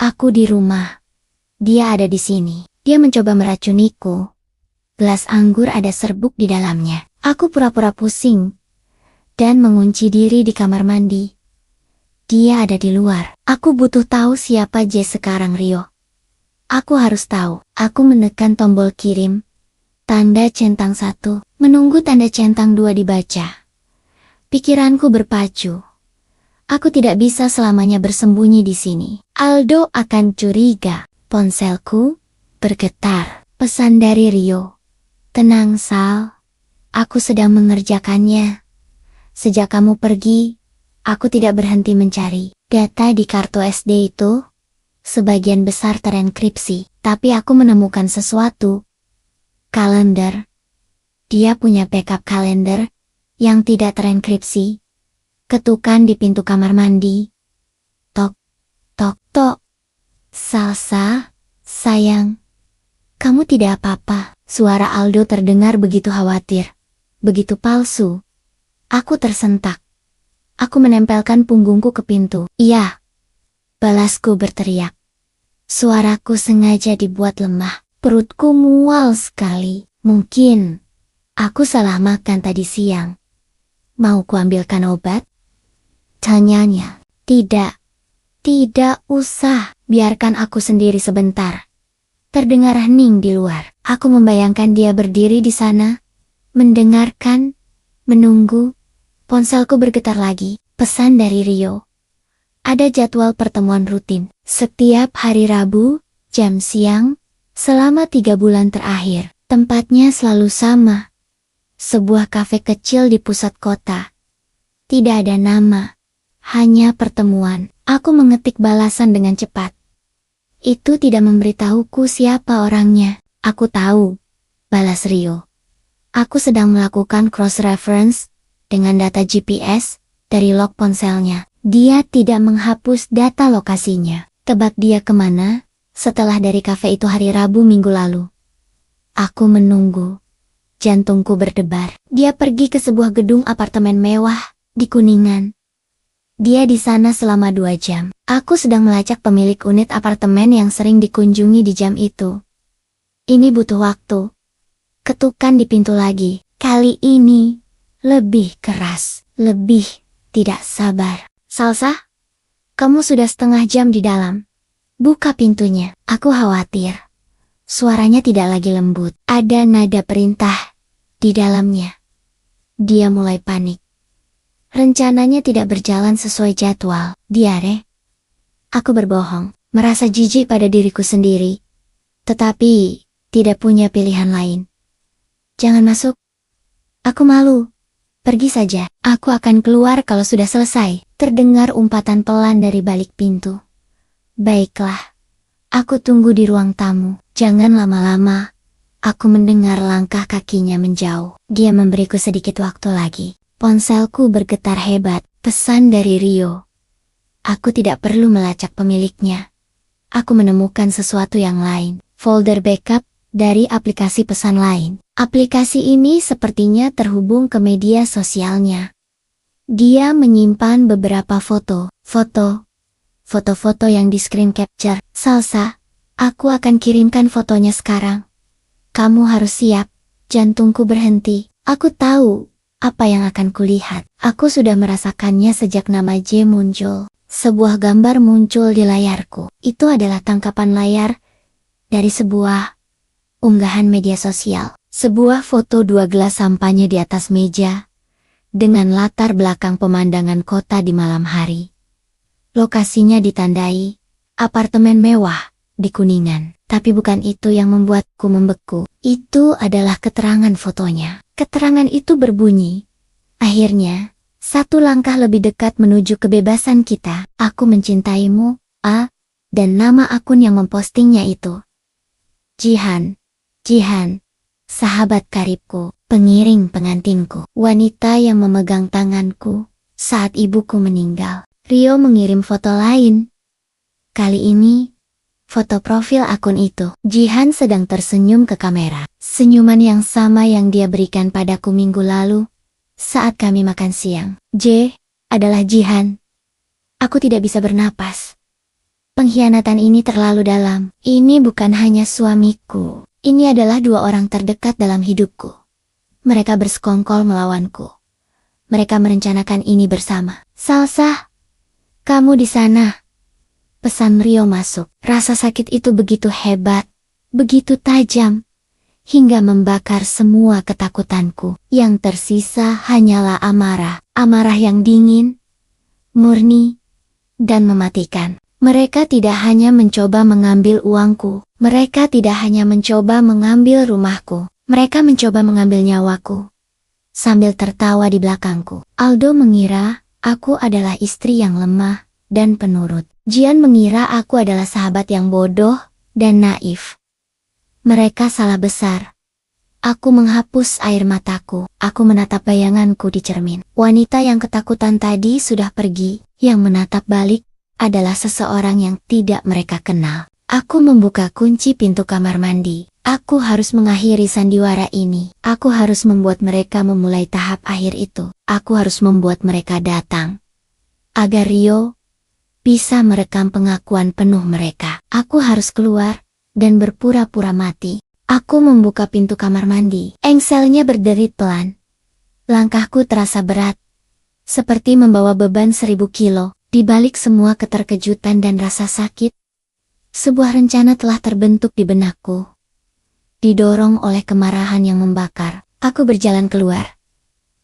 Aku di rumah. Dia ada di sini. Dia mencoba meracuniku. Gelas anggur ada serbuk di dalamnya. Aku pura-pura pusing dan mengunci diri di kamar mandi. Dia ada di luar. Aku butuh tahu siapa J sekarang, Rio. Aku harus tahu. Aku menekan tombol kirim. Tanda centang 1, menunggu tanda centang 2 dibaca. Pikiranku berpacu. Aku tidak bisa selamanya bersembunyi di sini. Aldo akan curiga. Ponselku bergetar. Pesan dari Rio. Tenang, Sal. Aku sedang mengerjakannya. Sejak kamu pergi, aku tidak berhenti mencari. Data di kartu SD itu, sebagian besar terenkripsi. Tapi aku menemukan sesuatu. Kalender. Dia punya backup kalender yang tidak terenkripsi. Ketukan di pintu kamar mandi. Tok, tok, tok. Salsa, sayang. Kamu tidak apa-apa. Suara Aldo terdengar begitu khawatir. Begitu palsu. Aku tersentak. Aku menempelkan punggungku ke pintu. Iya. Balasku berteriak. Suaraku sengaja dibuat lemah. Perutku mual sekali. Mungkin aku salah makan tadi siang. Mau kuambilkan obat? Tanyanya. Tidak usah. Biarkan aku sendiri sebentar. Terdengar hening di luar. Aku membayangkan dia berdiri di sana, mendengarkan, menunggu. Ponselku bergetar lagi. Pesan dari Rio. Ada jadwal pertemuan rutin. Setiap hari Rabu, jam siang, selama 3 bulan terakhir. Tempatnya selalu sama. Sebuah kafe kecil di pusat kota. Tidak ada nama. Hanya pertemuan. Aku mengetik balasan dengan cepat. Itu tidak memberitahuku siapa orangnya. Aku tahu. Balas Rio. Aku sedang melakukan cross-reference dengan data GPS dari log ponselnya. Dia tidak menghapus data lokasinya. Tebak dia kemana setelah dari kafe itu hari Rabu minggu lalu. Aku menunggu. Jantungku berdebar. Dia pergi ke sebuah gedung apartemen mewah di Kuningan. Dia di sana selama 2 jam. Aku sedang melacak pemilik unit apartemen yang sering dikunjungi di jam itu. Ini butuh waktu. Ketukan di pintu lagi. Kali ini lebih keras, lebih tidak sabar. Salsa, kamu sudah setengah jam di dalam. Buka pintunya. Aku khawatir. Suaranya tidak lagi lembut. Ada nada perintah di dalamnya. Dia mulai panik. Rencananya tidak berjalan sesuai jadwal. Diare. Aku berbohong, merasa jijik pada diriku sendiri. Tetapi, tidak punya pilihan lain. Jangan masuk. Aku malu. Pergi saja. Aku akan keluar kalau sudah selesai. Terdengar umpatan pelan dari balik pintu. Baiklah. Aku tunggu di ruang tamu. Jangan lama-lama. Aku mendengar langkah kakinya menjauh. Dia memberiku sedikit waktu lagi. Ponselku bergetar hebat. Pesan dari Rio. Aku tidak perlu melacak pemiliknya. Aku menemukan sesuatu yang lain. Folder backup dari aplikasi pesan lain. Aplikasi ini sepertinya terhubung ke media sosialnya. Dia menyimpan beberapa foto-foto yang di screen capture. Salsa, aku akan kirimkan fotonya sekarang. Kamu harus siap. Jantungku berhenti. Aku tahu apa yang akan kulihat. Aku sudah merasakannya sejak nama J muncul. Sebuah gambar muncul di layarku. Itu adalah tangkapan layar dari sebuah unggahan media sosial. Sebuah foto 2 gelas sampahnya di atas meja, dengan latar belakang pemandangan kota di malam hari. Lokasinya ditandai, apartemen mewah, di Kuningan. Tapi bukan itu yang membuatku membeku. Itu adalah keterangan fotonya. Keterangan itu berbunyi, akhirnya, 1 langkah lebih dekat menuju kebebasan kita. Aku mencintaimu, A, dan nama akun yang mempostingnya itu. Jihan. Sahabat karibku, pengiring pengantinku, wanita yang memegang tanganku saat ibuku meninggal. Rio mengirim foto lain. Kali ini, foto profil akun itu. Jihan sedang tersenyum ke kamera. Senyuman yang sama yang dia berikan padaku minggu lalu saat kami makan siang. J adalah Jihan. Aku tidak bisa bernapas. Pengkhianatan ini terlalu dalam. Ini bukan hanya suamiku. Ini adalah 2 orang terdekat dalam hidupku. Mereka bersekongkol melawanku. Mereka merencanakan ini bersama. Salsa, kamu di sana. Pesan Rio masuk. Rasa sakit itu begitu hebat, begitu tajam, hingga membakar semua ketakutanku. Yang tersisa hanyalah amarah. Amarah yang dingin, murni, dan mematikan. Mereka tidak hanya mencoba mengambil uangku. Mereka tidak hanya mencoba mengambil rumahku. Mereka mencoba mengambil nyawaku. Sambil tertawa di belakangku. Aldo mengira aku adalah istri yang lemah dan penurut. Jian mengira aku adalah sahabat yang bodoh dan naif. Mereka salah besar. Aku menghapus air mataku. Aku menatap bayanganku di cermin. Wanita yang ketakutan tadi sudah pergi. Yang menatap balik adalah seseorang yang tidak mereka kenal. Aku membuka kunci pintu kamar mandi. Aku harus mengakhiri sandiwara ini. Aku harus membuat mereka memulai tahap akhir itu. Aku harus membuat mereka datang. Agar Rio bisa merekam pengakuan penuh mereka. Aku harus keluar dan berpura-pura mati. Aku membuka pintu kamar mandi. Engselnya berderit pelan. Langkahku terasa berat. Seperti membawa beban 1000 kilo. Di balik semua keterkejutan dan rasa sakit, sebuah rencana telah terbentuk di benakku. Didorong oleh kemarahan yang membakar, aku berjalan keluar.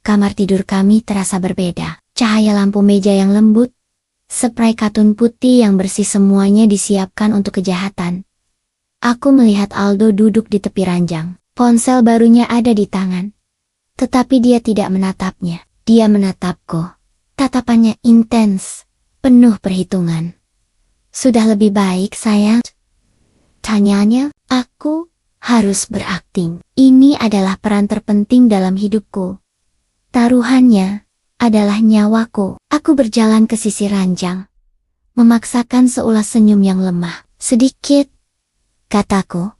Kamar tidur kami terasa berbeda. Cahaya lampu meja yang lembut, spray katun putih yang bersih semuanya disiapkan untuk kejahatan. Aku melihat Aldo duduk di tepi ranjang. Ponsel barunya ada di tangan. Tetapi dia tidak menatapnya. Dia menatapku. Tatapannya intens. Penuh perhitungan. Sudah lebih baik, sayang? Tanyanya, aku harus berakting. Ini adalah peran terpenting dalam hidupku. Taruhannya adalah nyawaku. Aku berjalan ke sisi ranjang. Memaksakan seulas senyum yang lemah. Sedikit, kataku,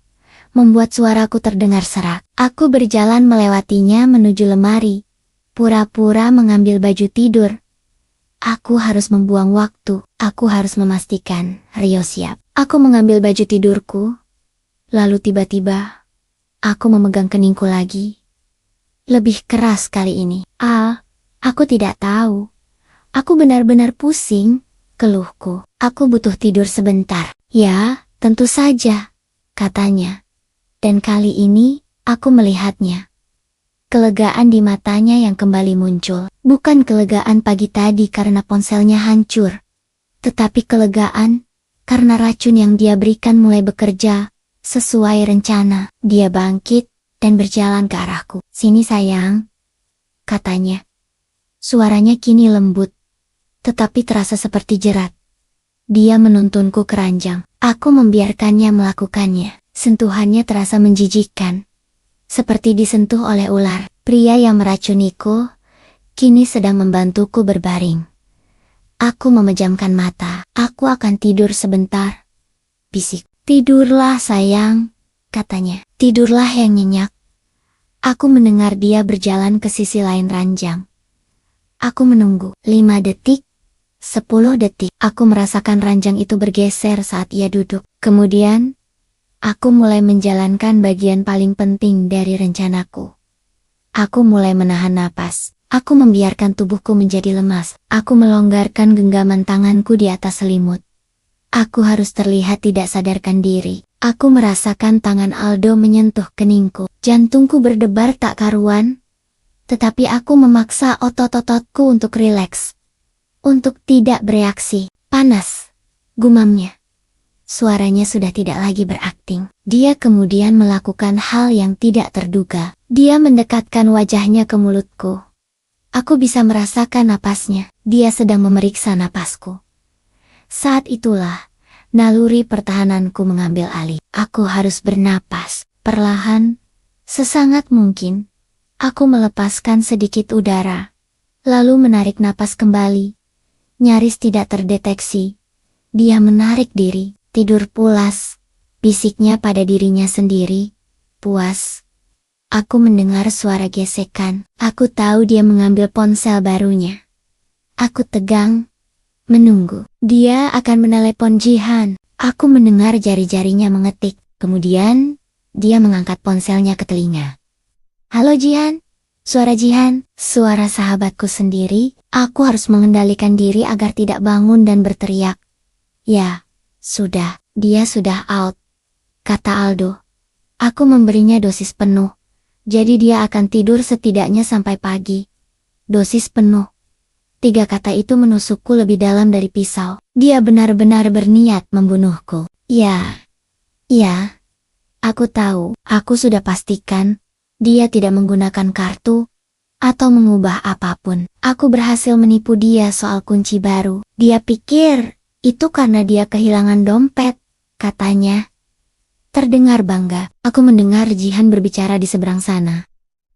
membuat suaraku terdengar serak. Aku berjalan melewatinya menuju lemari. Pura-pura mengambil baju tidur. Aku harus membuang waktu. Aku harus memastikan Rio siap. Aku mengambil baju tidurku. Lalu tiba-tiba, aku memegang keningku lagi. Lebih keras kali ini. Aku tidak tahu. Aku benar-benar pusing, keluhku. Aku butuh tidur sebentar. Ya, tentu saja, katanya. Dan kali ini, aku melihatnya. Kelegaan di matanya yang kembali muncul. Bukan kelegaan pagi tadi karena ponselnya hancur. Tetapi kelegaan karena racun yang dia berikan mulai bekerja sesuai rencana. Dia bangkit, dan berjalan ke arahku. "Sini sayang," katanya. Suaranya kini lembut, tetapi terasa seperti jerat. Dia menuntunku ke ranjang. Aku membiarkannya melakukannya. Sentuhannya terasa menjijikkan, seperti disentuh oleh ular. Pria yang meracuniku kini sedang membantuku berbaring. Aku memejamkan mata. "Aku akan tidur sebentar," bisik. "Tidurlah sayang," katanya. "Tidurlah yang nyenyak." Aku mendengar dia berjalan ke sisi lain ranjang. Aku menunggu. 5 detik, 10 detik. Aku merasakan ranjang itu bergeser saat ia duduk. Kemudian, aku mulai menjalankan bagian paling penting dari rencanaku. Aku mulai menahan napas. Aku membiarkan tubuhku menjadi lemas. Aku melonggarkan genggaman tanganku di atas selimut. Aku harus terlihat tidak sadarkan diri. Aku merasakan tangan Aldo menyentuh keningku. Jantungku berdebar tak karuan, tetapi aku memaksa otot-ototku untuk rileks, untuk tidak bereaksi. "Panas," gumamnya. Suaranya sudah tidak lagi berakting. Dia kemudian melakukan hal yang tidak terduga. Dia mendekatkan wajahnya ke mulutku. Aku bisa merasakan napasnya. Dia sedang memeriksa napasku. Saat itulah, naluri pertahananku mengambil alih. Aku harus bernapas. Perlahan, sesangat mungkin, aku melepaskan sedikit udara, lalu menarik napas kembali. Nyaris tidak terdeteksi. Dia menarik diri. "Tidur pulas," bisiknya pada dirinya sendiri. "Puas." Aku mendengar suara gesekan. Aku tahu dia mengambil ponsel barunya. Aku tegang, menunggu. Dia akan menelepon Jihan. Aku mendengar jari-jarinya mengetik. Kemudian, dia mengangkat ponselnya ke telinga. "Halo Jihan." Suara Jihan, suara sahabatku sendiri. Aku harus mengendalikan diri agar tidak bangun dan berteriak. "Ya, sudah, dia sudah out," kata Aldo. "Aku memberinya dosis penuh, jadi dia akan tidur setidaknya sampai pagi." Dosis penuh. 3 kata itu menusukku lebih dalam dari pisau. Dia benar-benar berniat membunuhku. Ya, aku tahu. Aku sudah pastikan dia tidak menggunakan kartu atau mengubah apapun. Aku berhasil menipu dia soal kunci baru. Dia pikir itu karena dia kehilangan dompet, katanya. Terdengar bangga. Aku mendengar Jihan berbicara di seberang sana.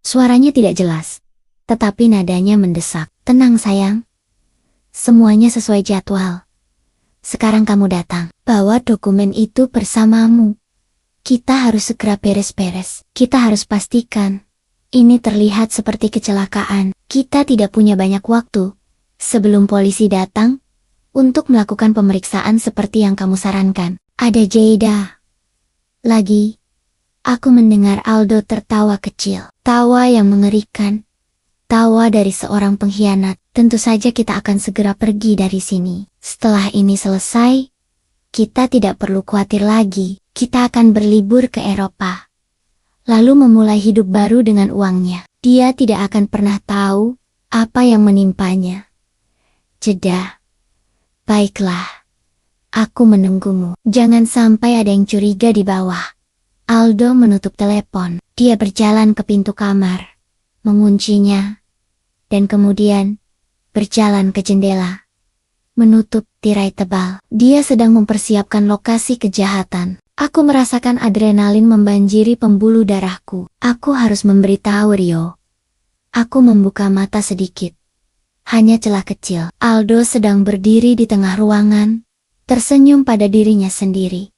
Suaranya tidak jelas, tetapi nadanya mendesak. "Tenang sayang. Semuanya sesuai jadwal. Sekarang kamu datang. Bawa dokumen itu bersamamu. Kita harus segera beres-beres. Kita harus pastikan ini terlihat seperti kecelakaan. Kita tidak punya banyak waktu sebelum polisi datang untuk melakukan pemeriksaan seperti yang kamu sarankan." "Ada Jeda lagi." Aku mendengar Aldo tertawa kecil. Tawa yang mengerikan. Tawa dari seorang pengkhianat. "Tentu saja kita akan segera pergi dari sini. Setelah ini selesai, kita tidak perlu khawatir lagi. Kita akan berlibur ke Eropa, lalu memulai hidup baru dengan uangnya. Dia tidak akan pernah tahu apa yang menimpanya." Jeda. "Baiklah. Aku menunggumu. Jangan sampai ada yang curiga di bawah." Aldo menutup telepon. Dia berjalan ke pintu kamar, menguncinya, dan kemudian berjalan ke jendela, menutup tirai tebal. Dia sedang mempersiapkan lokasi kejahatan. Aku merasakan adrenalin membanjiri pembuluh darahku. Aku harus memberitahu Rio. Aku membuka mata sedikit. Hanya celah kecil. Aldo sedang berdiri di tengah ruangan, tersenyum pada dirinya sendiri.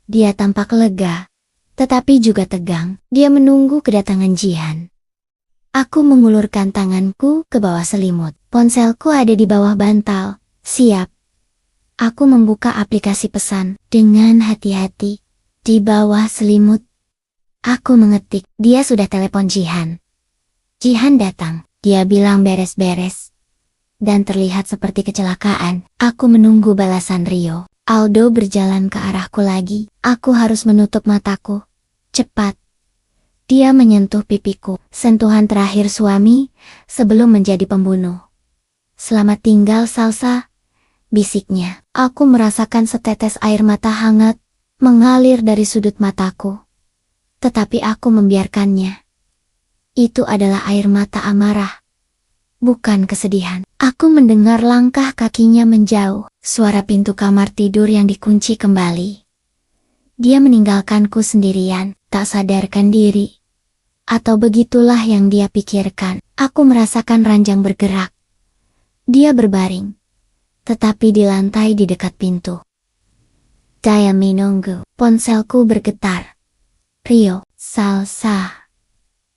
Dia tampak lega, tetapi juga tegang. Dia menunggu kedatangan Jihan. Aku mengulurkan tanganku ke bawah selimut. Ponselku ada di bawah bantal. Siap. Aku membuka aplikasi pesan dengan hati-hati. Di bawah selimut, aku mengetik. Dia sudah telepon Jihan. Jihan datang. Dia bilang beres-beres, dan terlihat seperti kecelakaan. Aku menunggu balasan Rio. Aldo berjalan ke arahku lagi. Aku harus menutup mataku. Cepat. Dia menyentuh pipiku. Sentuhan terakhir suami sebelum menjadi pembunuh. "Selamat tinggal Salsa," bisiknya. Aku merasakan setetes air mata hangat mengalir dari sudut mataku. tetapi aku membiarkannya. Itu adalah air mata amarah, bukan kesedihan. Aku mendengar langkah kakinya menjauh, suara pintu kamar tidur yang dikunci kembali. Dia meninggalkanku sendirian, tak sadarkan diri. Atau begitulah yang dia pikirkan. Aku merasakan ranjang bergerak. Dia berbaring, tetapi di lantai di dekat pintu. Saya menunggu. Ponselku bergetar. Rio, Salsa.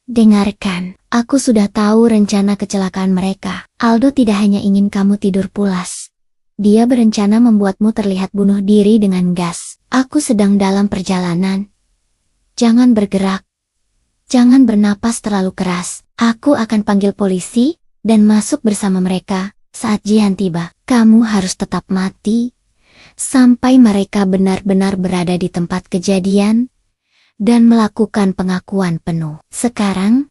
Dengarkan, aku sudah tahu rencana kecelakaan mereka. Aldo tidak hanya ingin kamu tidur pulas. Dia berencana membuatmu terlihat bunuh diri dengan gas. Aku sedang dalam perjalanan. Jangan bergerak. Jangan bernapas terlalu keras. Aku akan panggil polisi dan masuk bersama mereka. Saat Jihan tiba, kamu harus tetap mati sampai mereka benar-benar berada di tempat kejadian dan melakukan pengakuan penuh. Sekarang,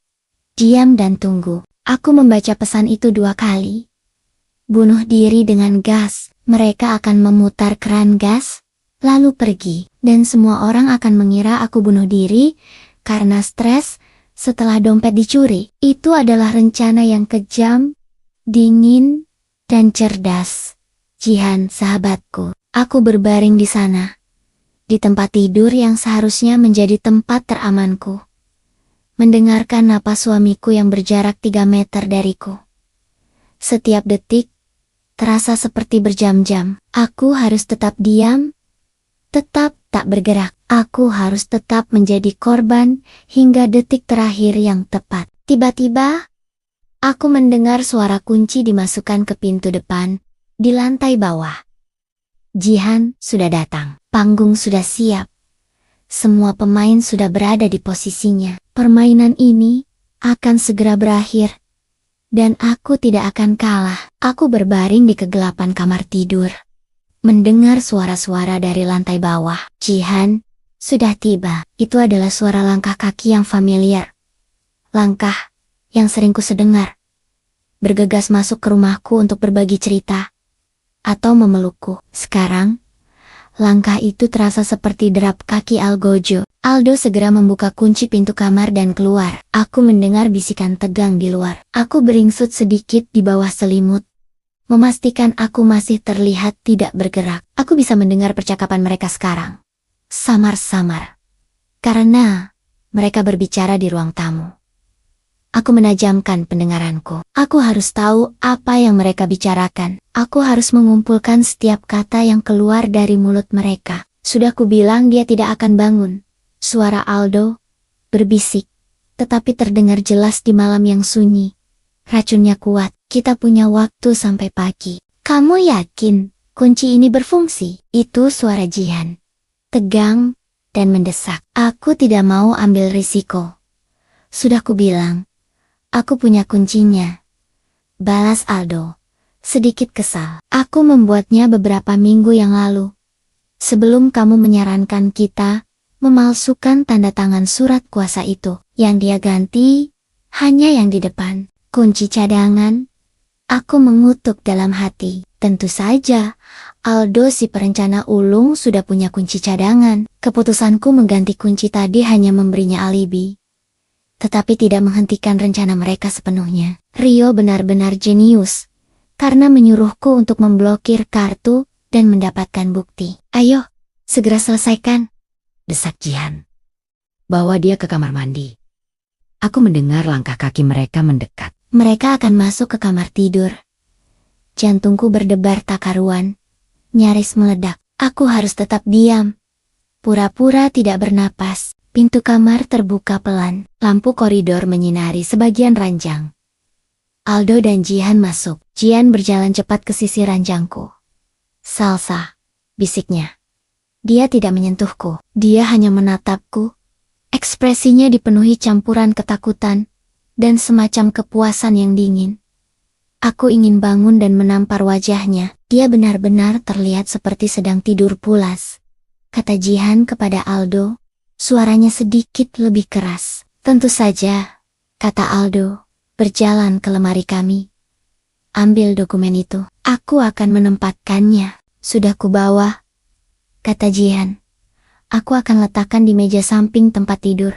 diam dan tunggu. Aku membaca pesan itu 2 kali. Bunuh diri dengan gas. Mereka akan memutar keran gas, lalu pergi. Dan semua orang akan mengira aku bunuh diri karena stres setelah dompet dicuri. Itu adalah rencana yang kejam, dingin, dan cerdas. Jihan, sahabatku, aku berbaring di sana. Di tempat tidur yang seharusnya menjadi tempat teramanku. Mendengarkan napas suamiku yang berjarak 3 meter dariku. Setiap detik, terasa seperti berjam-jam. Aku harus tetap diam, tetap tak bergerak. Aku harus tetap menjadi korban hingga detik terakhir yang tepat. Tiba-tiba, aku mendengar suara kunci dimasukkan ke pintu depan, di lantai bawah. Jihan sudah datang. Panggung sudah siap. Semua pemain sudah berada di posisinya. Permainan ini akan segera berakhir. Dan aku tidak akan kalah. Aku berbaring di kegelapan kamar tidur. Mendengar suara-suara dari lantai bawah. Jihan sudah tiba. Itu adalah suara langkah kaki yang familiar. Langkah yang sering kusedengar. Bergegas masuk ke rumahku untuk berbagi cerita. Atau memelukku. Sekarang, langkah itu terasa seperti derap kaki Algojo. Aldo segera membuka kunci pintu kamar dan keluar. Aku mendengar bisikan tegang di luar. Aku beringsut sedikit di bawah selimut. Memastikan aku masih terlihat tidak bergerak. Aku bisa mendengar percakapan mereka sekarang. Samar-samar. Karena mereka berbicara di ruang tamu. Aku menajamkan pendengaranku. Aku harus tahu apa yang mereka bicarakan. Aku harus mengumpulkan setiap kata yang keluar dari mulut mereka. Sudah kubilang dia tidak akan bangun. Suara Aldo berbisik, tetapi terdengar jelas di malam yang sunyi. Racunnya kuat. Kita punya waktu sampai pagi. Kamu yakin kunci ini berfungsi? Itu suara Jihan. Tegang dan mendesak. Aku tidak mau ambil risiko. Sudah kubilang. Aku punya kuncinya. Balas Aldo. Sedikit kesal. Aku membuatnya beberapa minggu yang lalu. Sebelum kamu menyarankan kita memalsukan tanda tangan surat kuasa itu. Yang dia ganti hanya yang di depan. Kunci cadangan. Aku mengutuk dalam hati. Tentu saja, Aldo si perencana ulung sudah punya kunci cadangan. Keputusanku mengganti kunci tadi hanya memberinya alibi. Tetapi tidak menghentikan rencana mereka sepenuhnya. Rio benar-benar jenius. Karena menyuruhku untuk memblokir kartu dan mendapatkan bukti. Ayo, segera selesaikan. Desak Jihan. Bawa dia ke kamar mandi. Aku mendengar langkah kaki mereka mendekat. Mereka akan masuk ke kamar tidur. Jantungku berdebar tak karuan. Nyaris meledak. Aku harus tetap diam. Pura-pura tidak bernapas. Pintu kamar terbuka pelan. Lampu koridor menyinari sebagian ranjang. Aldo dan Jihan masuk. Jihan berjalan cepat ke sisi ranjangku. Salsa, bisiknya. Dia tidak menyentuhku. Dia hanya menatapku. Ekspresinya dipenuhi campuran ketakutan dan semacam kepuasan yang dingin. Aku ingin bangun dan menampar wajahnya. Dia benar-benar terlihat seperti sedang tidur pulas. Kata Jihan kepada Aldo. Suaranya sedikit lebih keras. Tentu saja, kata Aldo, berjalan ke lemari kami. Ambil dokumen itu. Aku akan menempatkannya. Sudah kubawa, kata Jihan. Aku akan letakkan di meja samping tempat tidur.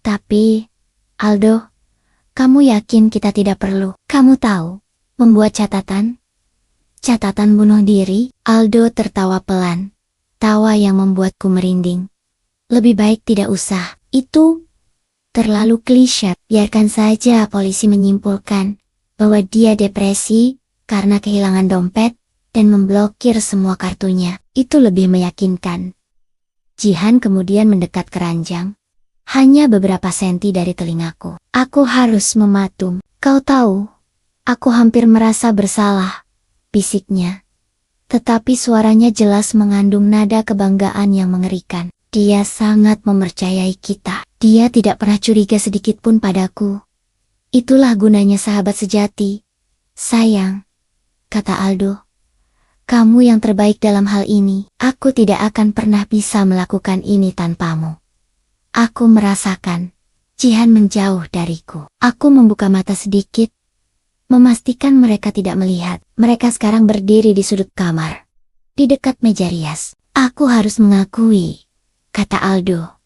Tapi, Aldo, kamu yakin kita tidak perlu? Kamu tahu, membuat catatan? Catatan bunuh diri? Aldo tertawa pelan. Tawa yang membuatku merinding. Lebih baik tidak usah, itu terlalu klise. Biarkan saja polisi menyimpulkan bahwa dia depresi karena kehilangan dompet dan memblokir semua kartunya. Itu lebih meyakinkan. Jihan kemudian mendekat ke ranjang. Hanya beberapa senti dari telingaku. Aku harus mematung. Kau tahu, aku hampir merasa bersalah, bisiknya. Tetapi suaranya jelas mengandung nada kebanggaan yang mengerikan. Dia sangat mempercayai kita. Dia tidak pernah curiga sedikit pun padaku. Itulah gunanya sahabat sejati. Sayang, kata Aldo. Kamu yang terbaik dalam hal ini. Aku tidak akan pernah bisa melakukan ini tanpamu. Aku merasakan Jihan menjauh dariku. Aku membuka mata sedikit, memastikan mereka tidak melihat. Mereka sekarang berdiri di sudut kamar, di dekat meja rias. Aku harus mengakui, kata Aldo.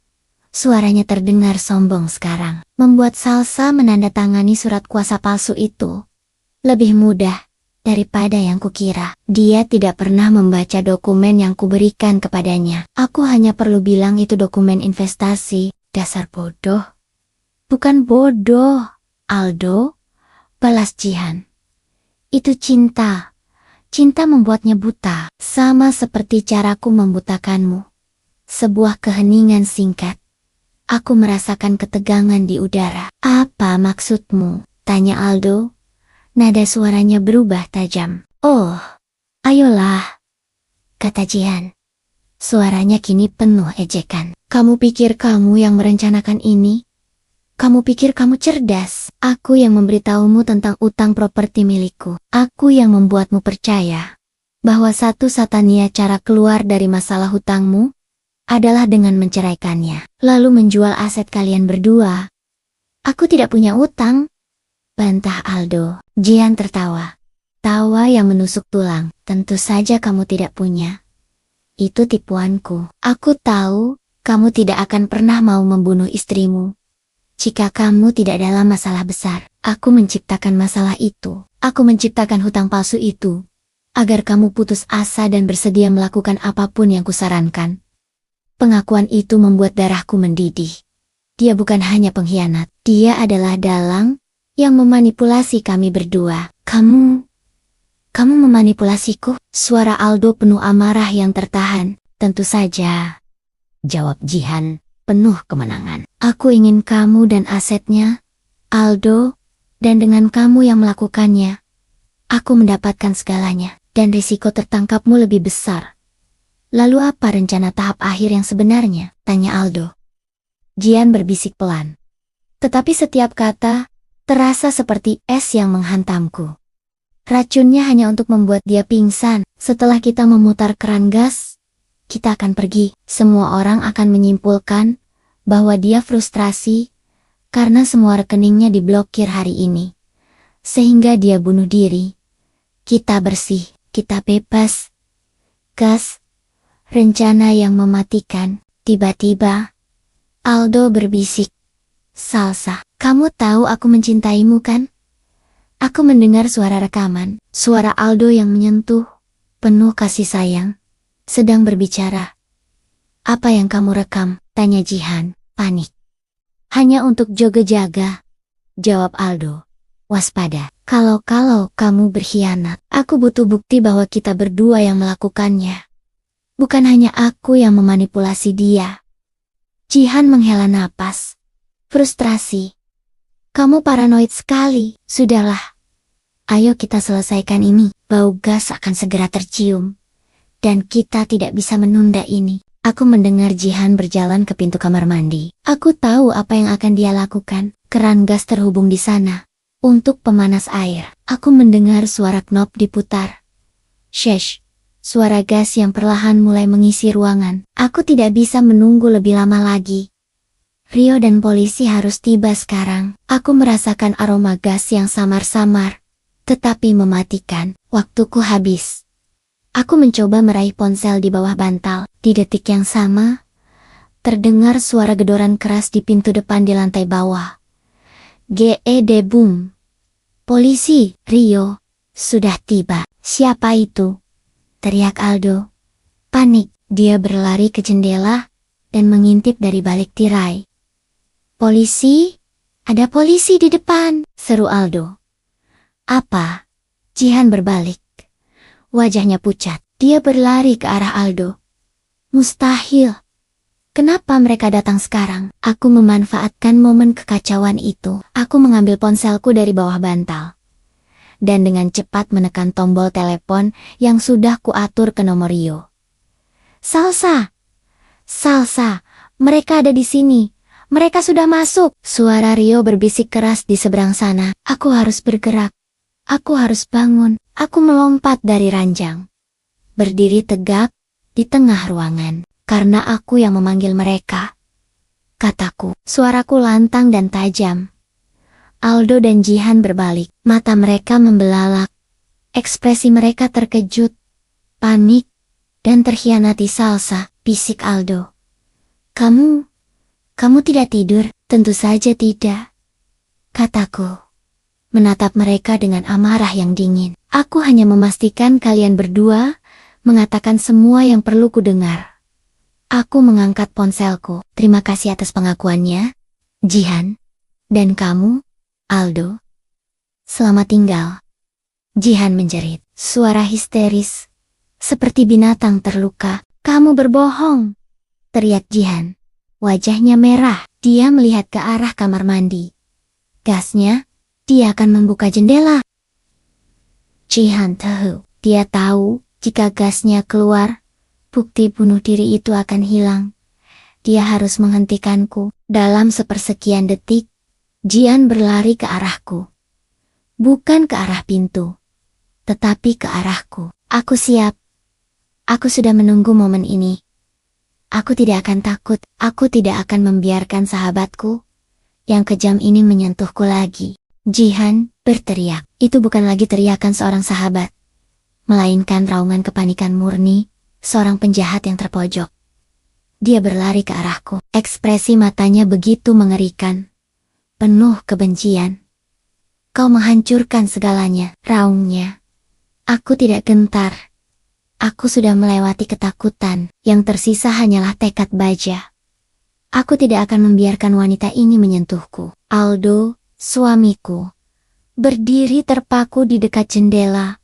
Suaranya terdengar sombong sekarang. Membuat Salsa menandatangani surat kuasa palsu itu lebih mudah daripada yang kukira. Dia tidak pernah membaca dokumen yang kuberikan kepadanya. Aku hanya perlu bilang itu dokumen investasi. Dasar bodoh. Bukan bodoh, Aldo, balas Jihan. Itu cinta. Cinta membuatnya buta, sama seperti caraku membutakanmu. Sebuah keheningan singkat. Aku merasakan ketegangan di udara. Apa maksudmu? Tanya Aldo. Nada suaranya berubah tajam. Oh, ayolah, kata Jihan. Suaranya kini penuh ejekan. Kamu pikir kamu yang merencanakan ini? Kamu pikir kamu cerdas? Aku yang memberitahumu tentang utang properti milikku. Aku yang membuatmu percaya bahwa satu-satunya cara keluar dari masalah hutangmu adalah dengan menceraikannya, lalu menjual aset kalian berdua. Aku tidak punya utang, bantah Aldo. Jihan tertawa. Tawa yang menusuk tulang. Tentu saja kamu tidak punya. Itu tipuanku. Aku tahu, kamu tidak akan pernah mau membunuh istrimu. Jika kamu tidak dalam masalah besar, aku menciptakan masalah itu. Aku menciptakan hutang palsu itu, agar kamu putus asa dan bersedia melakukan apapun yang kusarankan. Pengakuan itu membuat darahku mendidih. Dia bukan hanya pengkhianat, dia adalah dalang yang memanipulasi kami berdua. Kamu memanipulasiku? Suara Aldo penuh amarah yang tertahan. Tentu saja, jawab Jihan, penuh kemenangan. Aku ingin kamu dan asetnya, Aldo, dan dengan kamu yang melakukannya, aku mendapatkan segalanya, dan risiko tertangkapmu lebih besar. Lalu apa rencana tahap akhir yang sebenarnya? Tanya Aldo. Jihan berbisik pelan. Tetapi setiap kata terasa seperti es yang menghantamku. Racunnya hanya untuk membuat dia pingsan. Setelah kita memutar keran gas, kita akan pergi. Semua orang akan menyimpulkan bahwa dia frustrasi karena semua rekeningnya diblokir hari ini. Sehingga dia bunuh diri. Kita bersih, kita bebas. Gas, rencana yang mematikan. Tiba-tiba, Aldo berbisik. Salsa, kamu tahu aku mencintaimu kan? Aku mendengar suara rekaman, suara Aldo yang menyentuh, penuh kasih sayang, sedang berbicara. Apa yang kamu rekam? Tanya Jihan, panik. Hanya untuk jaga-jaga, jawab Aldo. Waspada, kalau kamu berkhianat, aku butuh bukti bahwa kita berdua yang melakukannya. Bukan hanya aku yang memanipulasi dia. Jihan menghela napas. Frustrasi. Kamu paranoid sekali. Sudahlah. Ayo kita selesaikan ini. Bau gas akan segera tercium. Dan kita tidak bisa menunda ini. Aku mendengar Jihan berjalan ke pintu kamar mandi. Aku tahu apa yang akan dia lakukan. Keran gas terhubung di sana. Untuk pemanas air. Aku mendengar suara knop diputar. Shesh. Suara gas yang perlahan mulai mengisi ruangan. Aku tidak bisa menunggu lebih lama lagi. Rio dan polisi harus tiba sekarang. Aku merasakan aroma gas yang samar-samar, tetapi mematikan. Waktuku habis. Aku mencoba meraih ponsel di bawah bantal. Di detik yang sama, terdengar suara gedoran keras di pintu depan di lantai bawah. GED boom. Polisi, Rio, sudah tiba. Siapa itu? Teriak Aldo. Panik, dia berlari ke jendela dan mengintip dari balik tirai. Polisi? Ada polisi di depan, seru Aldo. Apa? Jihan berbalik. Wajahnya pucat. Dia berlari ke arah Aldo. Mustahil. Kenapa mereka datang sekarang? Aku memanfaatkan momen kekacauan itu. Aku mengambil ponselku dari bawah bantal. Dan dengan cepat menekan tombol telepon yang sudah kuatur ke nomor Rio. Salsa! Salsa! Mereka ada di sini. Mereka sudah masuk. Suara Rio berbisik keras di seberang sana. Aku harus bergerak. Aku harus bangun. Aku melompat dari ranjang. Berdiri tegak di tengah ruangan. Karena aku yang memanggil mereka. Kataku, suaraku lantang dan tajam. Aldo dan Jihan berbalik, mata mereka membelalak. Ekspresi mereka terkejut, panik, dan terhianati. Salsa, bisik Aldo. Kamu tidak tidur? Tentu saja tidak. Kataku, menatap mereka dengan amarah yang dingin. Aku hanya memastikan kalian berdua mengatakan semua yang perlu kudengar. Aku mengangkat ponselku. Terima kasih atas pengakuannya, Jihan. Dan kamu, Aldo. Selamat tinggal. Jihan menjerit. Suara histeris. Seperti binatang terluka. Kamu berbohong. Teriak Jihan. Wajahnya merah. Dia melihat ke arah kamar mandi. Gasnya, dia akan membuka jendela. Jihan tahu. Dia tahu, jika gasnya keluar, bukti bunuh diri itu akan hilang. Dia harus menghentikanku. Dalam sepersekian detik, Jihan berlari ke arahku. Bukan ke arah pintu, tetapi ke arahku. Aku siap. Aku sudah menunggu momen ini. Aku tidak akan takut. Aku tidak akan membiarkan sahabatku yang kejam ini menyentuhku lagi. Jihan berteriak. Itu bukan lagi teriakan seorang sahabat, melainkan raungan kepanikan murni seorang penjahat yang terpojok. Dia berlari ke arahku. Ekspresi matanya begitu mengerikan, penuh kebencian. Kau menghancurkan segalanya, raungnya. Aku tidak gentar. Aku sudah melewati ketakutan. Yang tersisa hanyalah tekad baja. Aku tidak akan membiarkan wanita ini menyentuhku. Aldo, suamiku, berdiri terpaku di dekat jendela,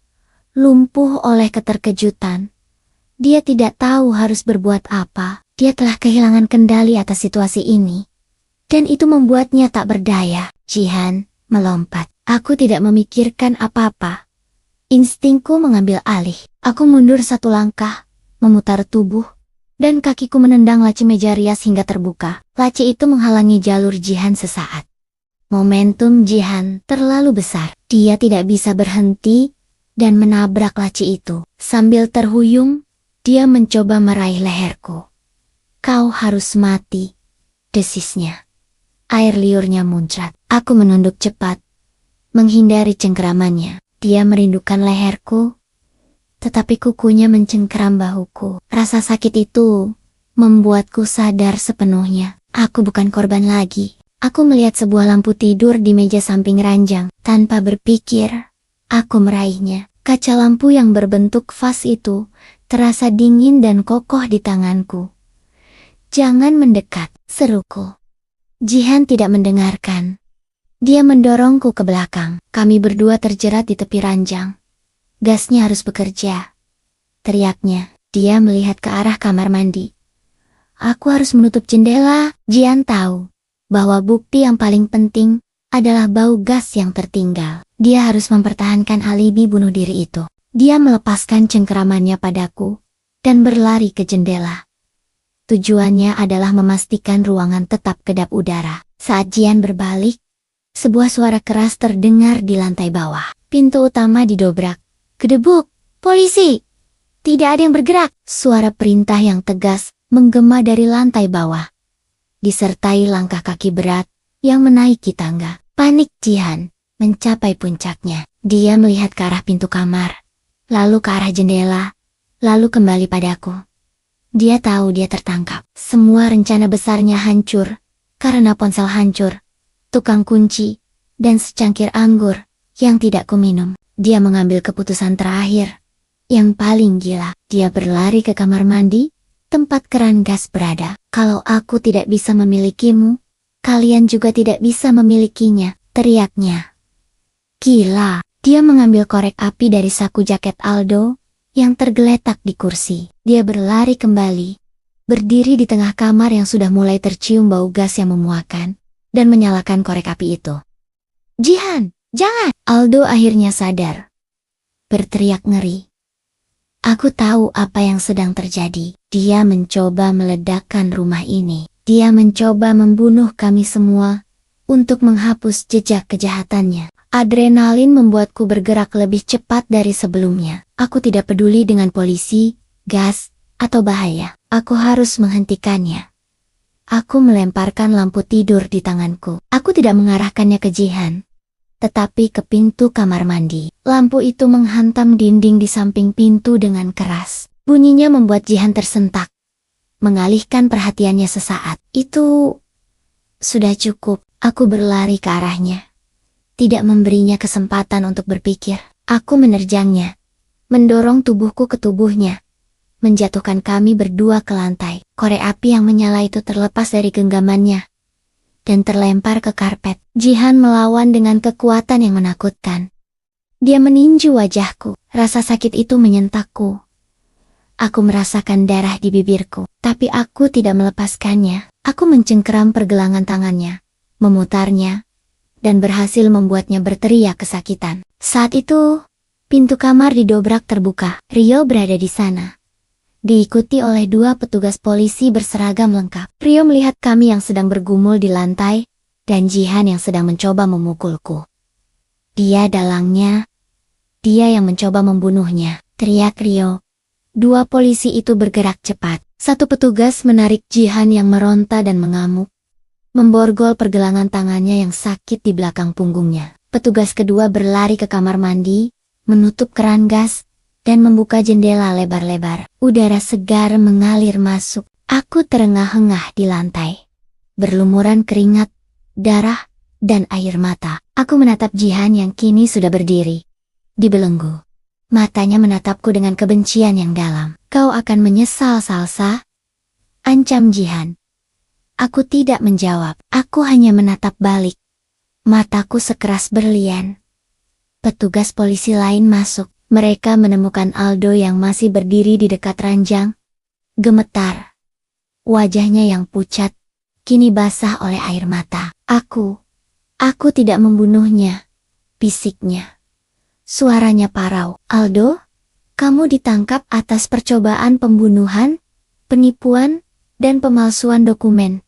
lumpuh oleh keterkejutan. Dia tidak tahu harus berbuat apa. Dia telah kehilangan kendali atas situasi ini. Dan itu membuatnya tak berdaya. Jihan melompat. Aku tidak memikirkan apa-apa. Instingku mengambil alih. Aku mundur satu langkah, memutar tubuh, dan kakiku menendang laci meja rias hingga terbuka. Laci itu menghalangi jalur Jihan sesaat. Momentum Jihan terlalu besar. Dia tidak bisa berhenti dan menabrak laci itu. Sambil terhuyung, dia mencoba meraih leherku. Kau harus mati, desisnya. Air liurnya muncrat. Aku menunduk cepat, menghindari cengkeramannya. Dia merindukan leherku, tetapi kukunya mencengkeram bahuku. Rasa sakit itu membuatku sadar sepenuhnya. Aku bukan korban lagi. Aku melihat sebuah lampu tidur di meja samping ranjang. Tanpa berpikir, aku meraihnya. Kaca lampu yang berbentuk vas itu terasa dingin dan kokoh di tanganku. Jangan mendekat, seruku. Jihan tidak mendengarkan. Dia mendorongku ke belakang. Kami berdua terjerat di tepi ranjang. Gasnya harus bekerja, teriaknya. Dia melihat ke arah kamar mandi. Aku harus menutup jendela. Jihan tahu bahwa bukti yang paling penting adalah bau gas yang tertinggal. Dia harus mempertahankan alibi bunuh diri itu. Dia melepaskan cengkeramannya padaku dan berlari ke jendela. Tujuannya adalah memastikan ruangan tetap kedap udara. Saat Jihan berbalik, sebuah suara keras terdengar di lantai bawah. Pintu utama didobrak. Gedebuk! Polisi! Tidak ada yang bergerak. Suara perintah yang tegas menggema dari lantai bawah, disertai langkah kaki berat yang menaiki tangga. Panik Jihan mencapai puncaknya. Dia melihat ke arah pintu kamar, lalu ke arah jendela, lalu kembali padaku. Dia tahu dia tertangkap. Semua rencana besarnya hancur, karena ponsel hancur, tukang kunci, dan secangkir anggur yang tidak kuminum. Dia mengambil keputusan terakhir, yang paling gila. Dia berlari ke kamar mandi, tempat keran gas berada. Kalau aku tidak bisa memilikimu, kalian juga tidak bisa memilikinya, teriaknya. Gila. Dia mengambil korek api dari saku jaket Aldo, yang tergeletak di kursi. Dia berlari kembali, berdiri di tengah kamar yang sudah mulai tercium bau gas yang memuakan, dan menyalakan korek api itu. Jihan, jangan! Aldo akhirnya sadar. Berteriak ngeri. Aku tahu apa yang sedang terjadi. Dia mencoba meledakkan rumah ini. Dia mencoba membunuh kami semua, untuk menghapus jejak kejahatannya. Adrenalin membuatku bergerak lebih cepat dari sebelumnya. Aku tidak peduli dengan polisi, gas, atau bahaya. Aku harus menghentikannya. Aku melemparkan lampu tidur di tanganku. Aku tidak mengarahkannya ke Jihan, tetapi ke pintu kamar mandi. Lampu itu menghantam dinding di samping pintu dengan keras. Bunyinya membuat Jihan tersentak, mengalihkan perhatiannya sesaat. Itu sudah cukup. Aku berlari ke arahnya, tidak memberinya kesempatan untuk berpikir. Aku menerjangnya, mendorong tubuhku ke tubuhnya, menjatuhkan kami berdua ke lantai. Korek api yang menyala itu terlepas dari genggamannya, dan terlempar ke karpet. Jihan melawan dengan kekuatan yang menakutkan. Dia meninju wajahku. Rasa sakit itu menyentakku. Aku merasakan darah di bibirku, tapi aku tidak melepaskannya. Aku mencengkeram pergelangan tangannya, memutarnya, dan berhasil membuatnya berteriak kesakitan. Saat itu, pintu kamar didobrak terbuka. Rio berada di sana, diikuti oleh 2 petugas polisi berseragam lengkap. Rio melihat kami yang sedang bergumul di lantai, dan Jihan yang sedang mencoba memukulku. Dia dalangnya. Dia yang mencoba membunuhnya, teriak Rio. 2 polisi itu bergerak cepat. 1 petugas menarik Jihan yang meronta dan mengamuk, memborgol pergelangan tangannya yang sakit di belakang punggungnya. Petugas kedua berlari ke kamar mandi, menutup keran gas, dan membuka jendela lebar-lebar. Udara segar mengalir masuk. Aku terengah-engah di lantai, berlumuran keringat, darah, dan air mata. Aku menatap Jihan yang kini sudah berdiri, dibelenggu. Matanya menatapku dengan kebencian yang dalam. Kau akan menyesal, Salsa, ancam Jihan. Aku tidak menjawab. Aku hanya menatap balik. Mataku sekeras berlian. Petugas polisi lain masuk. Mereka menemukan Aldo yang masih berdiri di dekat ranjang. Gemetar. Wajahnya yang pucat, kini basah oleh air mata. Aku tidak membunuhnya, bisiknya. Suaranya parau. Aldo, kamu ditangkap atas percobaan pembunuhan, penipuan, dan pemalsuan dokumen,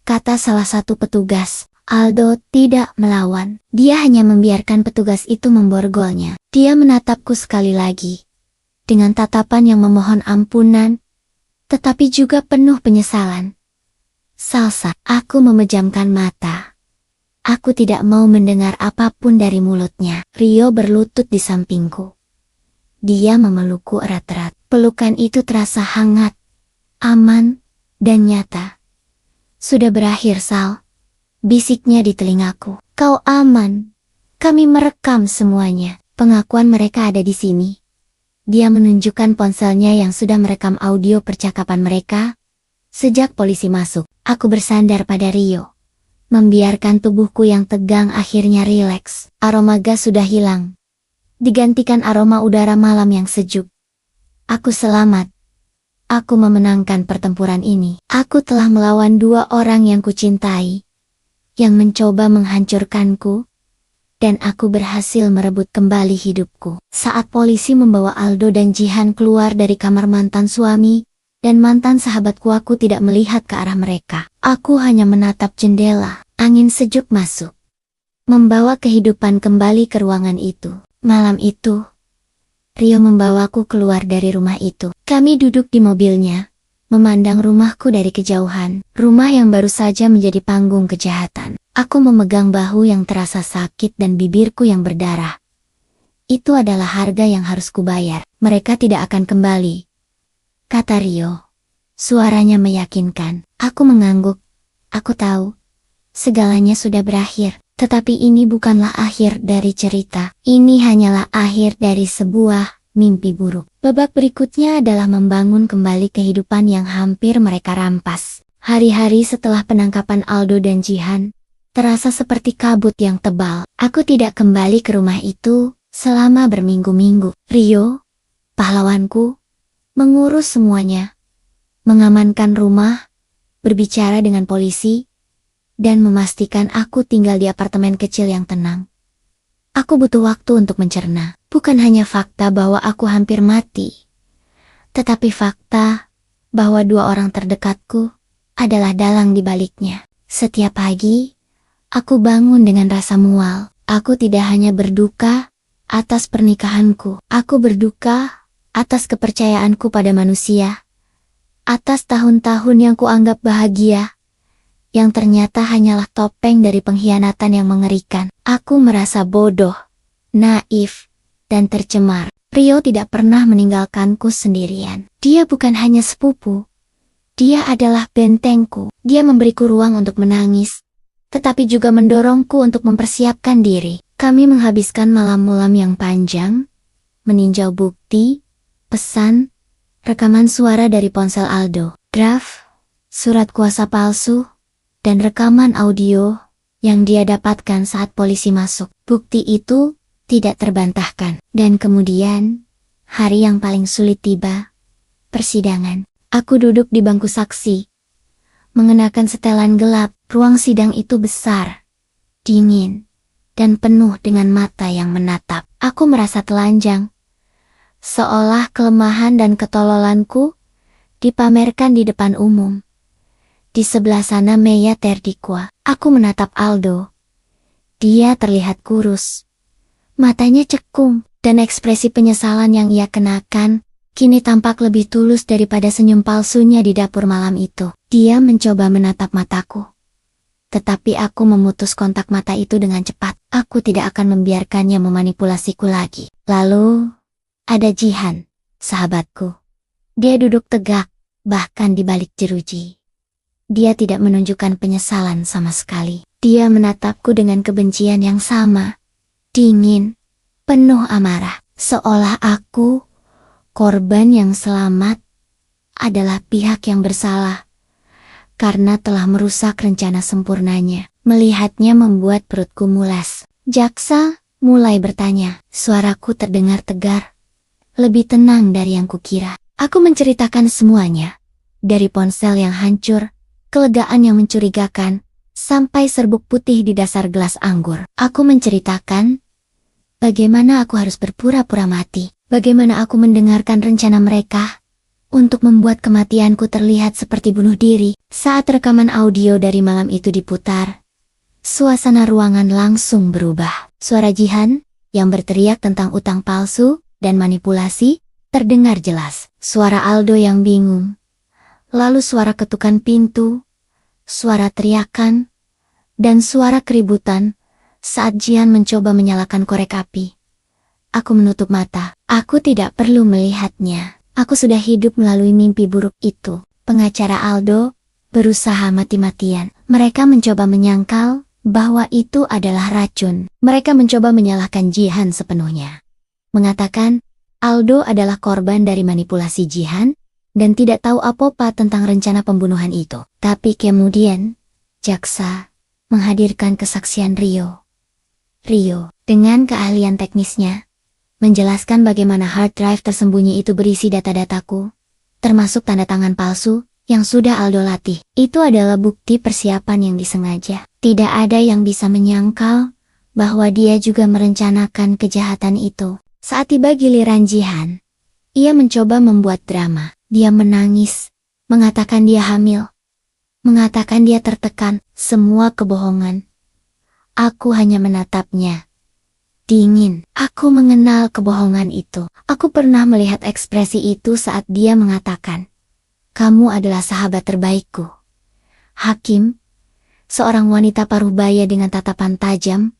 kata salah satu petugas. Aldo tidak melawan. Dia hanya membiarkan petugas itu memborgolnya. Dia menatapku sekali lagi, dengan tatapan yang memohon ampunan, tetapi juga penuh penyesalan. Salsa, aku memejamkan mata. Aku tidak mau mendengar apapun dari mulutnya. Rio berlutut di sampingku. Dia memelukku erat-erat. Pelukan itu terasa hangat, aman, dan nyata. Sudah berakhir, Sal, bisiknya di telingaku. Kau aman. Kami merekam semuanya. Pengakuan mereka ada di sini. Dia menunjukkan ponselnya yang sudah merekam audio percakapan mereka. Sejak polisi masuk, aku bersandar pada Rio, membiarkan tubuhku yang tegang akhirnya rileks. Aroma gas sudah hilang, digantikan aroma udara malam yang sejuk. Aku selamat. Aku memenangkan pertempuran ini. Aku telah melawan 2 orang yang kucintai, yang mencoba menghancurkanku, dan aku berhasil merebut kembali hidupku. Saat polisi membawa Aldo dan Jihan keluar dari kamar mantan suami dan mantan sahabatku, aku tidak melihat ke arah mereka. Aku hanya menatap jendela. Angin sejuk masuk, membawa kehidupan kembali ke ruangan itu. Malam itu, Rio membawaku keluar dari rumah itu. Kami duduk di mobilnya, memandang rumahku dari kejauhan. Rumah yang baru saja menjadi panggung kejahatan. Aku memegang bahu yang terasa sakit dan bibirku yang berdarah. Itu adalah harga yang harus kubayar. Mereka tidak akan kembali, kata Rio. Suaranya meyakinkan. Aku mengangguk. Aku tahu. Segalanya sudah berakhir. Tetapi ini bukanlah akhir dari cerita. Ini hanyalah akhir dari sebuah mimpi buruk. Babak berikutnya adalah membangun kembali kehidupan yang hampir mereka rampas. Hari-hari setelah penangkapan Aldo dan Jihan, terasa seperti kabut yang tebal. Aku tidak kembali ke rumah itu selama berminggu-minggu. Rio, pahlawanku, mengurus semuanya. Mengamankan rumah, berbicara dengan polisi, dan memastikan aku tinggal di apartemen kecil yang tenang. Aku butuh waktu untuk mencerna, bukan hanya fakta bahwa aku hampir mati, tetapi fakta bahwa dua orang terdekatku adalah dalang di baliknya. Setiap pagi, aku bangun dengan rasa mual. Aku tidak hanya berduka atas pernikahanku, aku berduka atas kepercayaanku pada manusia, atas tahun-tahun yang kuanggap bahagia, yang ternyata hanyalah topeng dari pengkhianatan yang mengerikan. Aku merasa bodoh, naif, dan tercemar. Rio tidak pernah meninggalkanku sendirian. Dia bukan hanya sepupu. Dia adalah bentengku. Dia memberiku ruang untuk menangis, tetapi juga mendorongku untuk mempersiapkan diri. Kami menghabiskan malam-malam yang panjang, meninjau bukti, pesan, rekaman suara dari ponsel Aldo, draft, surat kuasa palsu, dan rekaman audio yang dia dapatkan saat polisi masuk. Bukti itu tidak terbantahkan. Dan kemudian, hari yang paling sulit tiba, persidangan. Aku duduk di bangku saksi, mengenakan setelan gelap. Ruang sidang itu besar, dingin, dan penuh dengan mata yang menatap. Aku merasa telanjang, seolah kelemahan dan ketololanku dipamerkan di depan umum. Di sebelah sana Meya terdikwa. Aku menatap Aldo. Dia terlihat kurus. Matanya cekung, dan ekspresi penyesalan yang ia kenakan kini tampak lebih tulus daripada senyum palsunya di dapur malam itu. Dia mencoba menatap mataku. Tetapi aku memutus kontak mata itu dengan cepat. Aku tidak akan membiarkannya memanipulasiku lagi. Lalu, ada Jihan, sahabatku. Dia duduk tegak, bahkan di balik jeruji. Dia tidak menunjukkan penyesalan sama sekali. Dia menatapku dengan kebencian yang sama, dingin, penuh amarah, seolah aku, korban yang selamat, adalah pihak yang bersalah, karena telah merusak rencana sempurnanya. Melihatnya membuat perutku mulas. Jaksa mulai bertanya. Suaraku terdengar tegar, lebih tenang dari yang kukira. Aku menceritakan semuanya, dari ponsel yang hancur, kelegaan yang mencurigakan, sampai serbuk putih di dasar gelas anggur. Aku menceritakan bagaimana aku harus berpura-pura mati, bagaimana aku mendengarkan rencana mereka untuk membuat kematianku terlihat seperti bunuh diri. Saat rekaman audio dari malam itu diputar, suasana ruangan langsung berubah. Suara Jihan, yang berteriak tentang utang palsu dan manipulasi, terdengar jelas. Suara Aldo yang bingung. Lalu suara ketukan pintu, suara teriakan, dan suara keributan saat Jihan mencoba menyalakan korek api. Aku menutup mata. Aku tidak perlu melihatnya. Aku sudah hidup melalui mimpi buruk itu. Pengacara Aldo berusaha mati-matian. Mereka mencoba menyangkal bahwa itu adalah racun. Mereka mencoba menyalahkan Jihan sepenuhnya, mengatakan Aldo adalah korban dari manipulasi Jihan dan tidak tahu apa-apa tentang rencana pembunuhan itu. Tapi kemudian, jaksa menghadirkan kesaksian Rio. Rio, dengan keahlian teknisnya, menjelaskan bagaimana hard drive tersembunyi itu berisi data-dataku, termasuk tanda tangan palsu yang sudah Aldo latih. Itu adalah bukti persiapan yang disengaja. Tidak ada yang bisa menyangkal bahwa dia juga merencanakan kejahatan itu. Saat tiba giliran Jihan, ia mencoba membuat drama. Dia menangis, mengatakan dia hamil, mengatakan dia tertekan, semua kebohongan. Aku hanya menatapnya. Dingin. Aku mengenal kebohongan itu. Aku pernah melihat ekspresi itu saat dia mengatakan, "Kamu adalah sahabat terbaikku." Hakim, seorang wanita paruh-baya dengan tatapan tajam,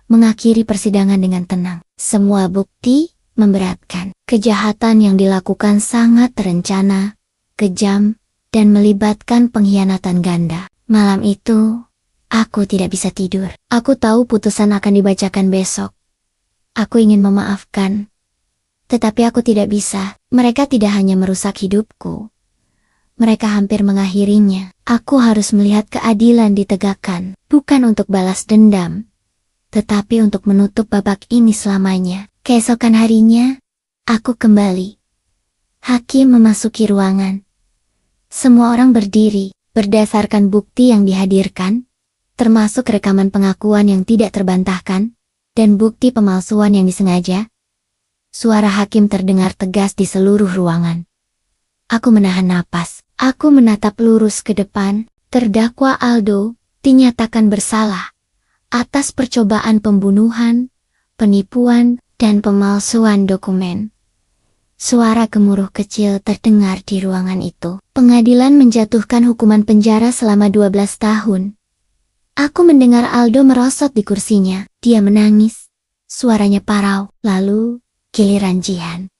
mengakhiri persidangan dengan tenang. Semua bukti memberatkan. Kejahatan yang dilakukan sangat terencana, kejam, dan melibatkan pengkhianatan ganda. Malam itu, aku tidak bisa tidur. Aku tahu putusan akan dibacakan besok. Aku ingin memaafkan, tetapi aku tidak bisa. Mereka tidak hanya merusak hidupku, mereka hampir mengakhirinya. Aku harus melihat keadilan ditegakkan, bukan untuk balas dendam, tetapi untuk menutup babak ini selamanya. Keesokan harinya, aku kembali. Hakim memasuki ruangan. Semua orang berdiri, berdasarkan bukti yang dihadirkan, termasuk rekaman pengakuan yang tidak terbantahkan, dan bukti pemalsuan yang disengaja. Suara hakim terdengar tegas di seluruh ruangan. Aku menahan napas. Aku menatap lurus ke depan. Terdakwa Aldo dinyatakan bersalah atas percobaan pembunuhan, penipuan, dan pemalsuan dokumen. Suara gemuruh kecil terdengar di ruangan itu. Pengadilan menjatuhkan hukuman penjara selama 12 tahun. Aku mendengar Aldo merosot di kursinya. Dia menangis. Suaranya parau. Lalu, giliran Jihan.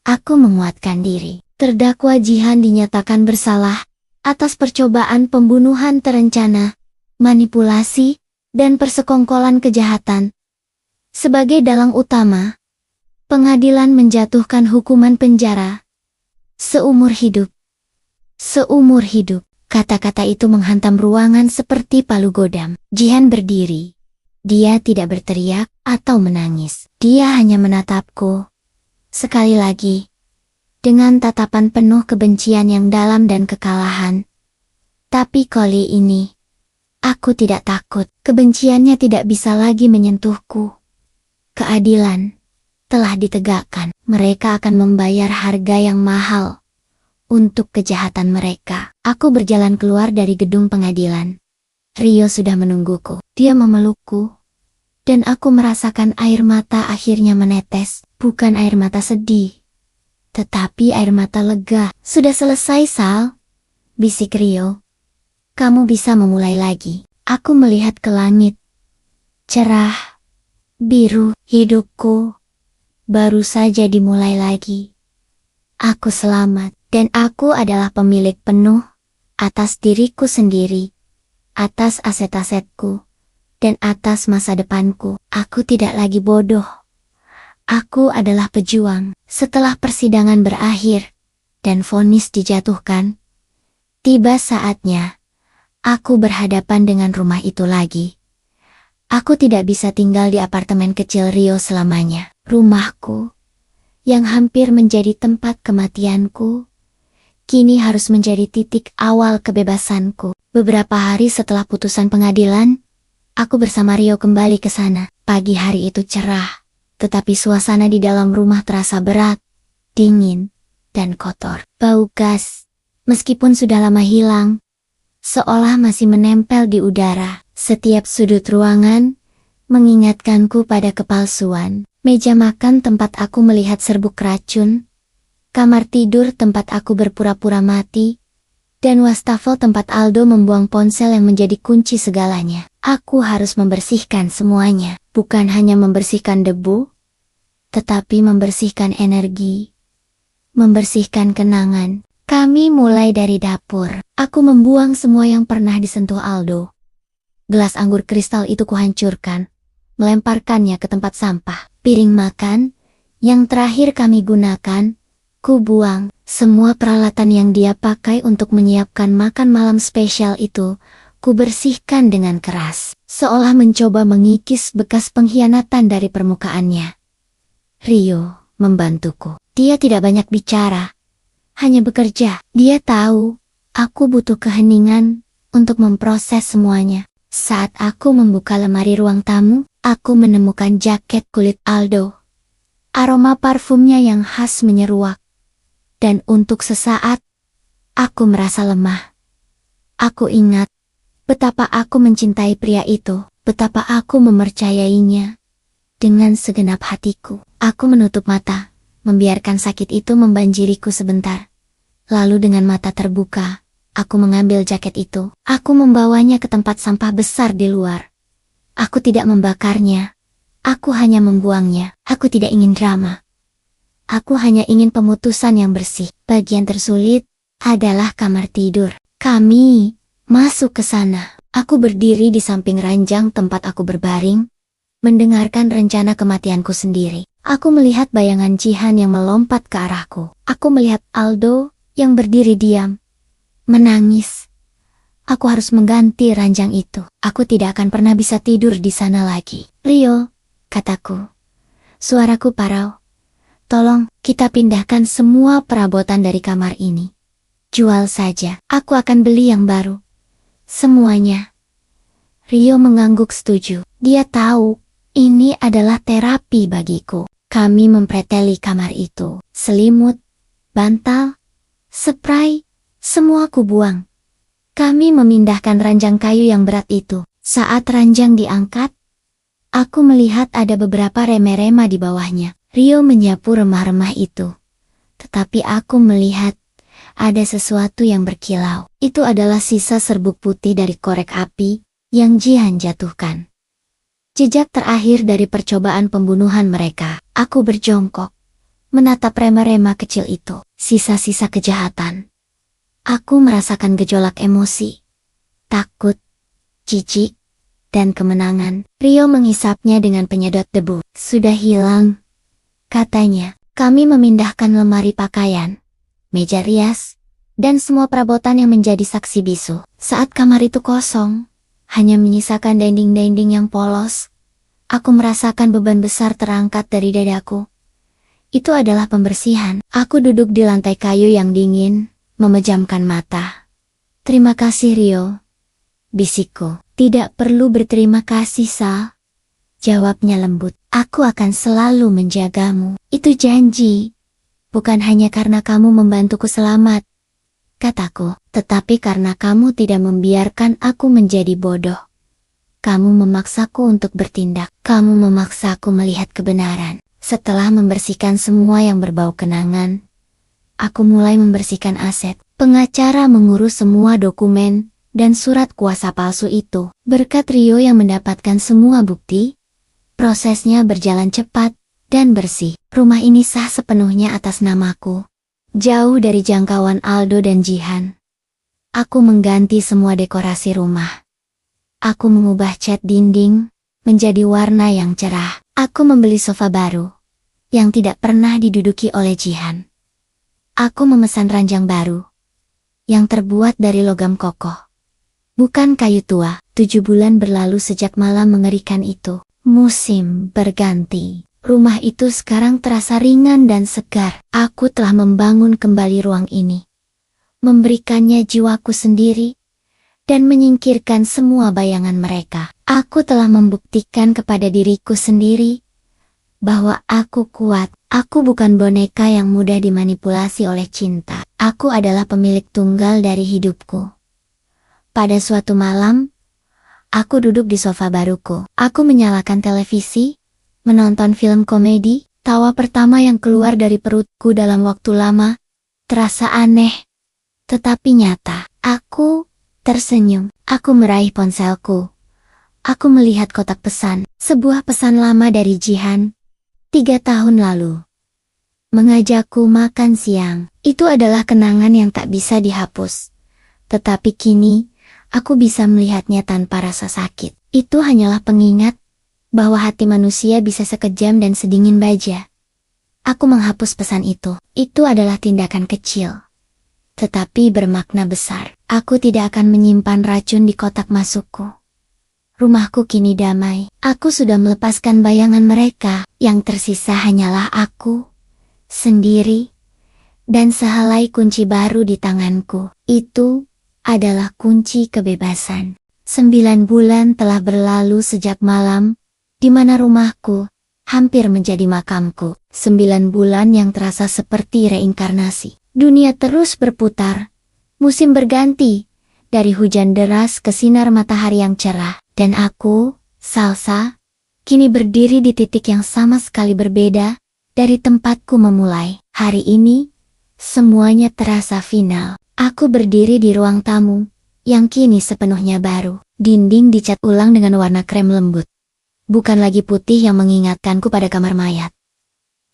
Aku menguatkan diri. Terdakwa Jihan dinyatakan bersalah atas percobaan pembunuhan terencana, manipulasi, dan persekongkolan kejahatan. Sebagai dalang utama, pengadilan menjatuhkan hukuman penjara seumur hidup. Seumur hidup. Kata-kata itu menghantam ruangan seperti palu godam. Jihan berdiri. Dia tidak berteriak atau menangis. Dia hanya menatapku. Sekali lagi, dengan tatapan penuh kebencian yang dalam dan kekalahan. Tapi kali ini, aku tidak takut. Kebenciannya tidak bisa lagi menyentuhku. Keadilan telah ditegakkan. Mereka akan membayar harga yang mahal untuk kejahatan mereka. Aku berjalan keluar dari gedung pengadilan. Rio sudah menungguku. Dia memelukku, dan aku merasakan air mata akhirnya menetes. Bukan air mata sedih, tetapi air mata lega. Sudah selesai, Sal, bisik Rio. Kamu bisa memulai lagi. Aku melihat ke langit. Cerah, biru. Hidupku baru saja dimulai lagi. Aku selamat, dan aku adalah pemilik penuh atas diriku sendiri, atas aset-asetku, dan atas masa depanku. Aku tidak lagi bodoh. Aku adalah pejuang. Setelah persidangan berakhir dan vonis dijatuhkan, tiba saatnya aku berhadapan dengan rumah itu lagi. Aku tidak bisa tinggal di apartemen kecil Rio selamanya. Rumahku, yang hampir menjadi tempat kematianku, kini harus menjadi titik awal kebebasanku. Beberapa hari setelah putusan pengadilan, aku bersama Rio kembali ke sana. Pagi hari itu cerah, tetapi suasana di dalam rumah terasa berat, dingin, dan kotor. Bau gas, meskipun sudah lama hilang, seolah masih menempel di udara. Setiap sudut ruangan mengingatkanku pada kepalsuan. Meja makan tempat aku melihat serbuk racun, kamar tidur tempat aku berpura-pura mati, dan wastafel tempat Aldo membuang ponsel yang menjadi kunci segalanya. Aku harus membersihkan semuanya. Bukan hanya membersihkan debu, tetapi membersihkan energi, membersihkan kenangan. Kami mulai dari dapur. Aku membuang semua yang pernah disentuh Aldo. Gelas anggur kristal itu kuhancurkan, melemparkannya ke tempat sampah. Piring makan, yang terakhir kami gunakan, ku buang. Semua peralatan yang dia pakai untuk menyiapkan makan malam spesial itu, ku bersihkan dengan keras, seolah mencoba mengikis bekas pengkhianatan dari permukaannya. Rio membantuku. Dia tidak banyak bicara, hanya bekerja. Dia tahu, aku butuh keheningan untuk memproses semuanya. Saat aku membuka lemari ruang tamu, aku menemukan jaket kulit Aldo. Aroma parfumnya yang khas menyeruak. Dan untuk sesaat, aku merasa lemah. Aku ingat betapa aku mencintai pria itu, betapa aku mempercayainya. Dengan segenap hatiku, aku menutup mata, membiarkan sakit itu membanjiriku sebentar. Lalu dengan mata terbuka, aku mengambil jaket itu. Aku membawanya ke tempat sampah besar di luar. Aku tidak membakarnya. Aku hanya membuangnya. Aku tidak ingin drama. Aku hanya ingin pemutusan yang bersih. Bagian tersulit adalah kamar tidur. Kami masuk ke sana. Aku berdiri di samping ranjang tempat aku berbaring, mendengarkan rencana kematianku sendiri. Aku melihat bayangan Jihan yang melompat ke arahku. Aku melihat Aldo yang berdiri diam, menangis. Aku harus mengganti ranjang itu. Aku tidak akan pernah bisa tidur di sana lagi. Rio, kataku. Suaraku parau. Tolong, kita pindahkan semua perabotan dari kamar ini. Jual saja. Aku akan beli yang baru. Semuanya. Rio mengangguk setuju. Dia tahu, ini adalah terapi bagiku. Kami mempreteli kamar itu. Selimut, bantal, spray, semua ku buang. Kami memindahkan ranjang kayu yang berat itu. Saat ranjang diangkat, aku melihat ada beberapa remah-remah di bawahnya. Rio menyapu remah-remah itu. Tetapi aku melihat ada sesuatu yang berkilau. Itu adalah sisa serbuk putih dari korek api yang Jihan jatuhkan. Jejak terakhir dari percobaan pembunuhan mereka. Aku berjongkok, menatap remah-remah kecil itu. Sisa-sisa kejahatan. Aku merasakan gejolak emosi. Takut, jijik, dan kemenangan. Rio menghisapnya dengan penyedot debu. Sudah hilang, katanya. Kami memindahkan lemari pakaian, meja rias, dan semua perabotan yang menjadi saksi bisu. Saat kamar itu kosong, hanya menyisakan dinding-dinding yang polos, aku merasakan beban besar terangkat dari dadaku. Itu adalah pembersihan. Aku duduk di lantai kayu yang dingin, memejamkan mata. Terima kasih Rio, bisikku. Tidak perlu berterima kasih Sal, jawabnya lembut. Aku akan selalu menjagamu. Itu janji. Bukan hanya karena kamu membantuku selamat, kataku, tetapi karena kamu tidak membiarkan aku menjadi bodoh. Kamu memaksaku untuk bertindak. Kamu memaksaku melihat kebenaran. Setelah membersihkan semua yang berbau kenangan, aku mulai membersihkan aset. Pengacara mengurus semua dokumen dan surat kuasa palsu itu. Berkat Rio yang mendapatkan semua bukti, prosesnya berjalan cepat dan bersih. Rumah ini sah sepenuhnya atas namaku. Jauh dari jangkauan Aldo dan Jihan. Aku mengganti semua dekorasi rumah. Aku mengubah cat dinding menjadi warna yang cerah. Aku membeli sofa baru yang tidak pernah diduduki oleh Jihan. Aku memesan ranjang baru yang terbuat dari logam kokoh, bukan kayu tua. 7 bulan berlalu sejak malam mengerikan itu. Musim berganti. Rumah itu sekarang terasa ringan dan segar. Aku telah membangun kembali ruang ini, memberikannya jiwaku sendiri, dan menyingkirkan semua bayangan mereka. Aku telah membuktikan kepada diriku sendiri bahwa aku kuat. Aku bukan boneka yang mudah dimanipulasi oleh cinta. Aku adalah pemilik tunggal dari hidupku. Pada suatu malam, aku duduk di sofa baruku. Aku menyalakan televisi, menonton film komedi. Tawa pertama yang keluar dari perutku dalam waktu lama terasa aneh, tetapi nyata. Aku tersenyum. Aku meraih ponselku. Aku melihat kotak pesan. Sebuah pesan lama dari Jihan, 3 tahun lalu. Mengajakku makan siang. Itu adalah kenangan yang tak bisa dihapus. Tetapi kini, aku bisa melihatnya tanpa rasa sakit. Itu hanyalah pengingat bahwa hati manusia bisa sekejam dan sedingin baja. Aku menghapus pesan itu. Itu adalah tindakan kecil, tetapi bermakna besar. Aku tidak akan menyimpan racun di kotak masukku. Rumahku kini damai. Aku sudah melepaskan bayangan mereka. Yang tersisa hanyalah aku sendiri dan sehelai kunci baru di tanganku. Itu adalah kunci kebebasan. 9 bulan telah berlalu sejak malam di mana rumahku hampir menjadi makamku. 9 bulan yang terasa seperti reinkarnasi. Dunia terus berputar. Musim berganti. Dari hujan deras ke sinar matahari yang cerah. Dan aku, Salsa, kini berdiri di titik yang sama sekali berbeda dari tempatku memulai. Hari ini, semuanya terasa final. Aku berdiri di ruang tamu yang kini sepenuhnya baru. Dinding dicat ulang dengan warna krem lembut. Bukan lagi putih yang mengingatkanku pada kamar mayat.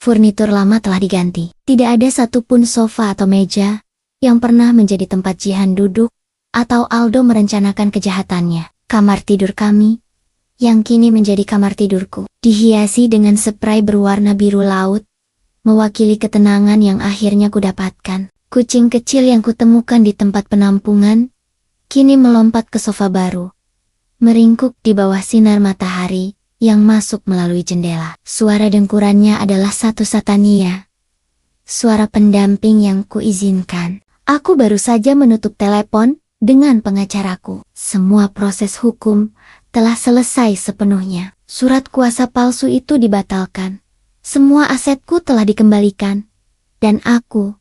Furnitur lama telah diganti. Tidak ada satupun sofa atau meja yang pernah menjadi tempat Jihan duduk, atau Aldo merencanakan kejahatannya. Kamar tidur kami, yang kini menjadi kamar tidurku, dihiasi dengan spray berwarna biru laut, mewakili ketenangan yang akhirnya kudapatkan. Kucing kecil yang kutemukan di tempat penampungan, kini melompat ke sofa baru, meringkuk di bawah sinar matahari yang masuk melalui jendela. Suara dengkurannya adalah satu Satania, suara pendamping yang kuizinkan. Aku baru saja menutup telepon dengan pengacaraku. Semua proses hukum telah selesai sepenuhnya. Surat kuasa palsu itu dibatalkan. Semua asetku telah dikembalikan. Dan aku,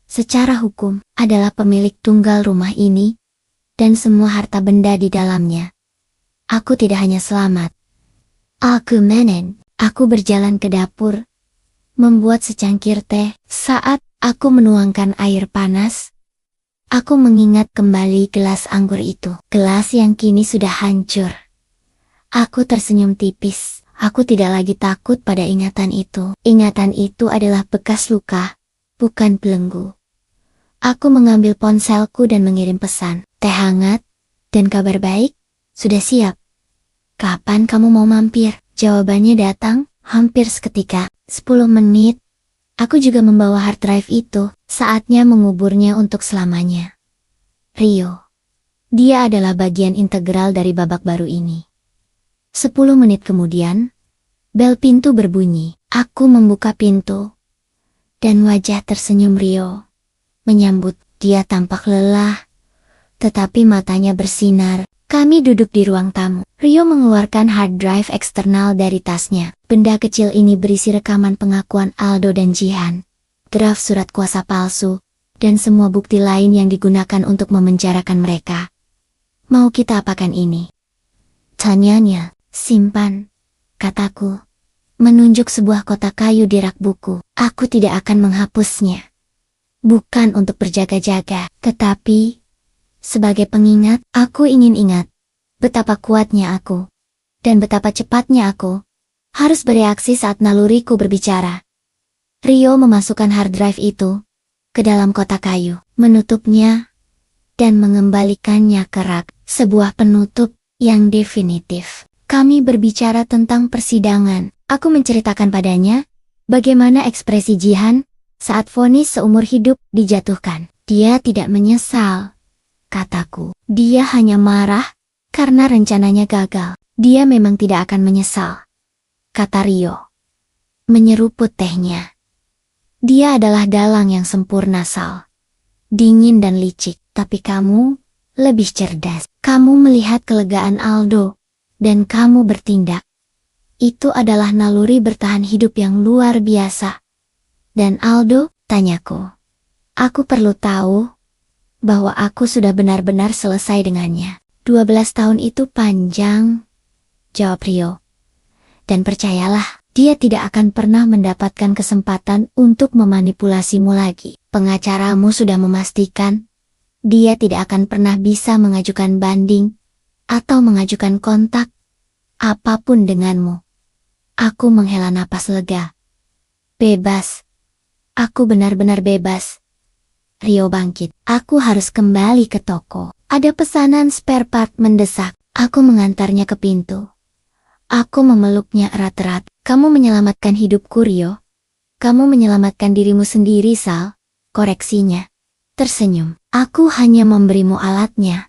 secara hukum, adalah pemilik tunggal rumah ini dan semua harta benda di dalamnya. Aku tidak hanya selamat. Aku berjalan ke dapur, membuat secangkir teh. Saat aku menuangkan air panas, aku mengingat kembali gelas anggur itu. Gelas yang kini sudah hancur. Aku tersenyum tipis. Aku tidak lagi takut pada ingatan itu. Ingatan itu adalah bekas luka, bukan belenggu. Aku mengambil ponselku dan mengirim pesan. Teh hangat dan kabar baik, sudah siap. Kapan kamu mau mampir? Jawabannya datang hampir seketika. 10 menit. Aku juga membawa hard drive itu. Saatnya menguburnya untuk selamanya. Rio. Dia adalah bagian integral dari babak baru ini. 10 menit kemudian, bel pintu berbunyi. Aku membuka pintu, dan wajah tersenyum Rio menyambut. Dia tampak lelah, tetapi matanya bersinar. Kami duduk di ruang tamu. Rio mengeluarkan hard drive eksternal dari tasnya. Benda kecil ini berisi rekaman pengakuan Aldo dan Jihan, draft surat kuasa palsu, dan semua bukti lain yang digunakan untuk memenjarakan mereka. Mau kita apakan ini? Tanyanya. Simpan, kataku, menunjuk sebuah kotak kayu di rak buku. Aku tidak akan menghapusnya. Bukan untuk berjaga-jaga, tetapi sebagai pengingat. Aku ingin ingat betapa kuatnya aku, dan betapa cepatnya aku harus bereaksi saat naluriku berbicara. Rio memasukkan hard drive itu ke dalam kotak kayu, menutupnya, dan mengembalikannya ke rak. Sebuah penutup yang definitif. Kami berbicara tentang persidangan. Aku menceritakan padanya bagaimana ekspresi Jihan saat vonis seumur hidup dijatuhkan. Dia tidak menyesal, kataku. Dia hanya marah karena rencananya gagal. Dia memang tidak akan menyesal, kata Rio, menyeruput tehnya. Dia adalah dalang yang sempurna, Sal. Dingin dan licik, tapi kamu lebih cerdas. Kamu melihat kelegaan Aldo, dan kamu bertindak. Itu adalah naluri bertahan hidup yang luar biasa. Dan Aldo, tanyaku. Aku perlu tahu bahwa aku sudah benar-benar selesai dengannya. 12 tahun itu panjang, jawab Rio. Dan percayalah, dia tidak akan pernah mendapatkan kesempatan untuk memanipulasimu lagi. Pengacaramu sudah memastikan dia tidak akan pernah bisa mengajukan banding atau mengajukan kontak apapun denganmu. Aku menghela napas lega. Bebas. Aku benar-benar bebas. Rio bangkit. Aku harus kembali ke toko. Ada pesanan spare part mendesak. Aku mengantarnya ke pintu. Aku memeluknya erat-erat. Kamu menyelamatkan hidupku, Rio. Kamu menyelamatkan dirimu sendiri, Sal. Koreksinya. Tersenyum. Aku hanya memberimu alatnya.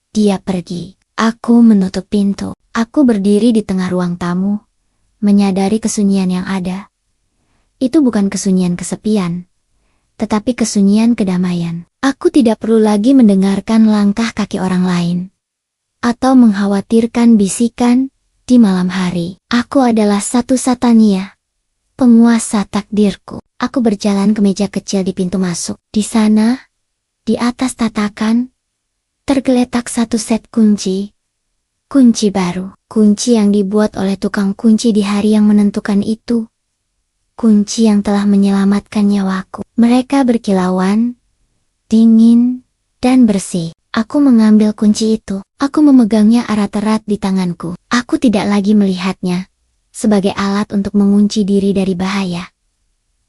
Dia pergi. Aku menutup pintu. Aku berdiri di tengah ruang tamu, menyadari kesunyian yang ada. Itu bukan kesunyian kesepian, tetapi kesunyian kedamaian. Aku tidak perlu lagi mendengarkan langkah kaki orang lain, atau mengkhawatirkan bisikan di malam hari. Aku adalah satu Satania, penguasa takdirku. Aku berjalan ke meja kecil di pintu masuk. Di sana, di atas tatakan, tergeletak satu set kunci. Kunci baru. Kunci yang dibuat oleh tukang kunci di hari yang menentukan itu. Kunci yang telah menyelamatkan nyawaku. Mereka berkilauan, dingin, dan bersih. Aku mengambil kunci itu. Aku memegangnya erat-erat di tanganku. Aku tidak lagi melihatnya sebagai alat untuk mengunci diri dari bahaya,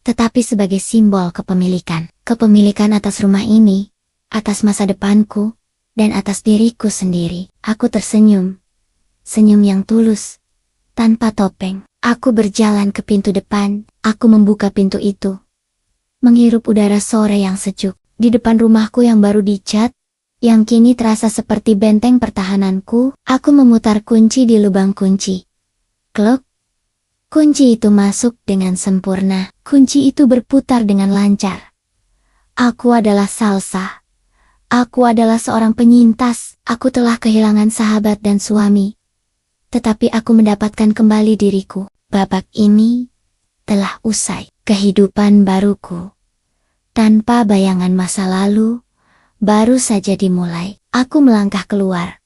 tetapi sebagai simbol kepemilikan. kepemilikan atas rumah ini, atas masa depanku, dan atas diriku sendiri. Aku tersenyum. Senyum yang tulus, tanpa topeng. Aku berjalan ke pintu depan, aku membuka pintu itu. Menghirup udara sore yang sejuk. Di depan rumahku yang baru dicat, yang kini terasa seperti benteng pertahananku, aku memutar kunci di lubang kunci. Kluk. Kunci itu masuk dengan sempurna. Kunci itu berputar dengan lancar. Aku adalah Salsa. Aku adalah seorang penyintas. Aku telah kehilangan sahabat dan suami. Tetapi aku mendapatkan kembali diriku. Babak ini telah usai. Kehidupan baruku, tanpa bayangan masa lalu, baru saja dimulai. Aku melangkah keluar,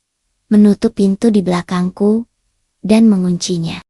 menutup pintu di belakangku, dan menguncinya.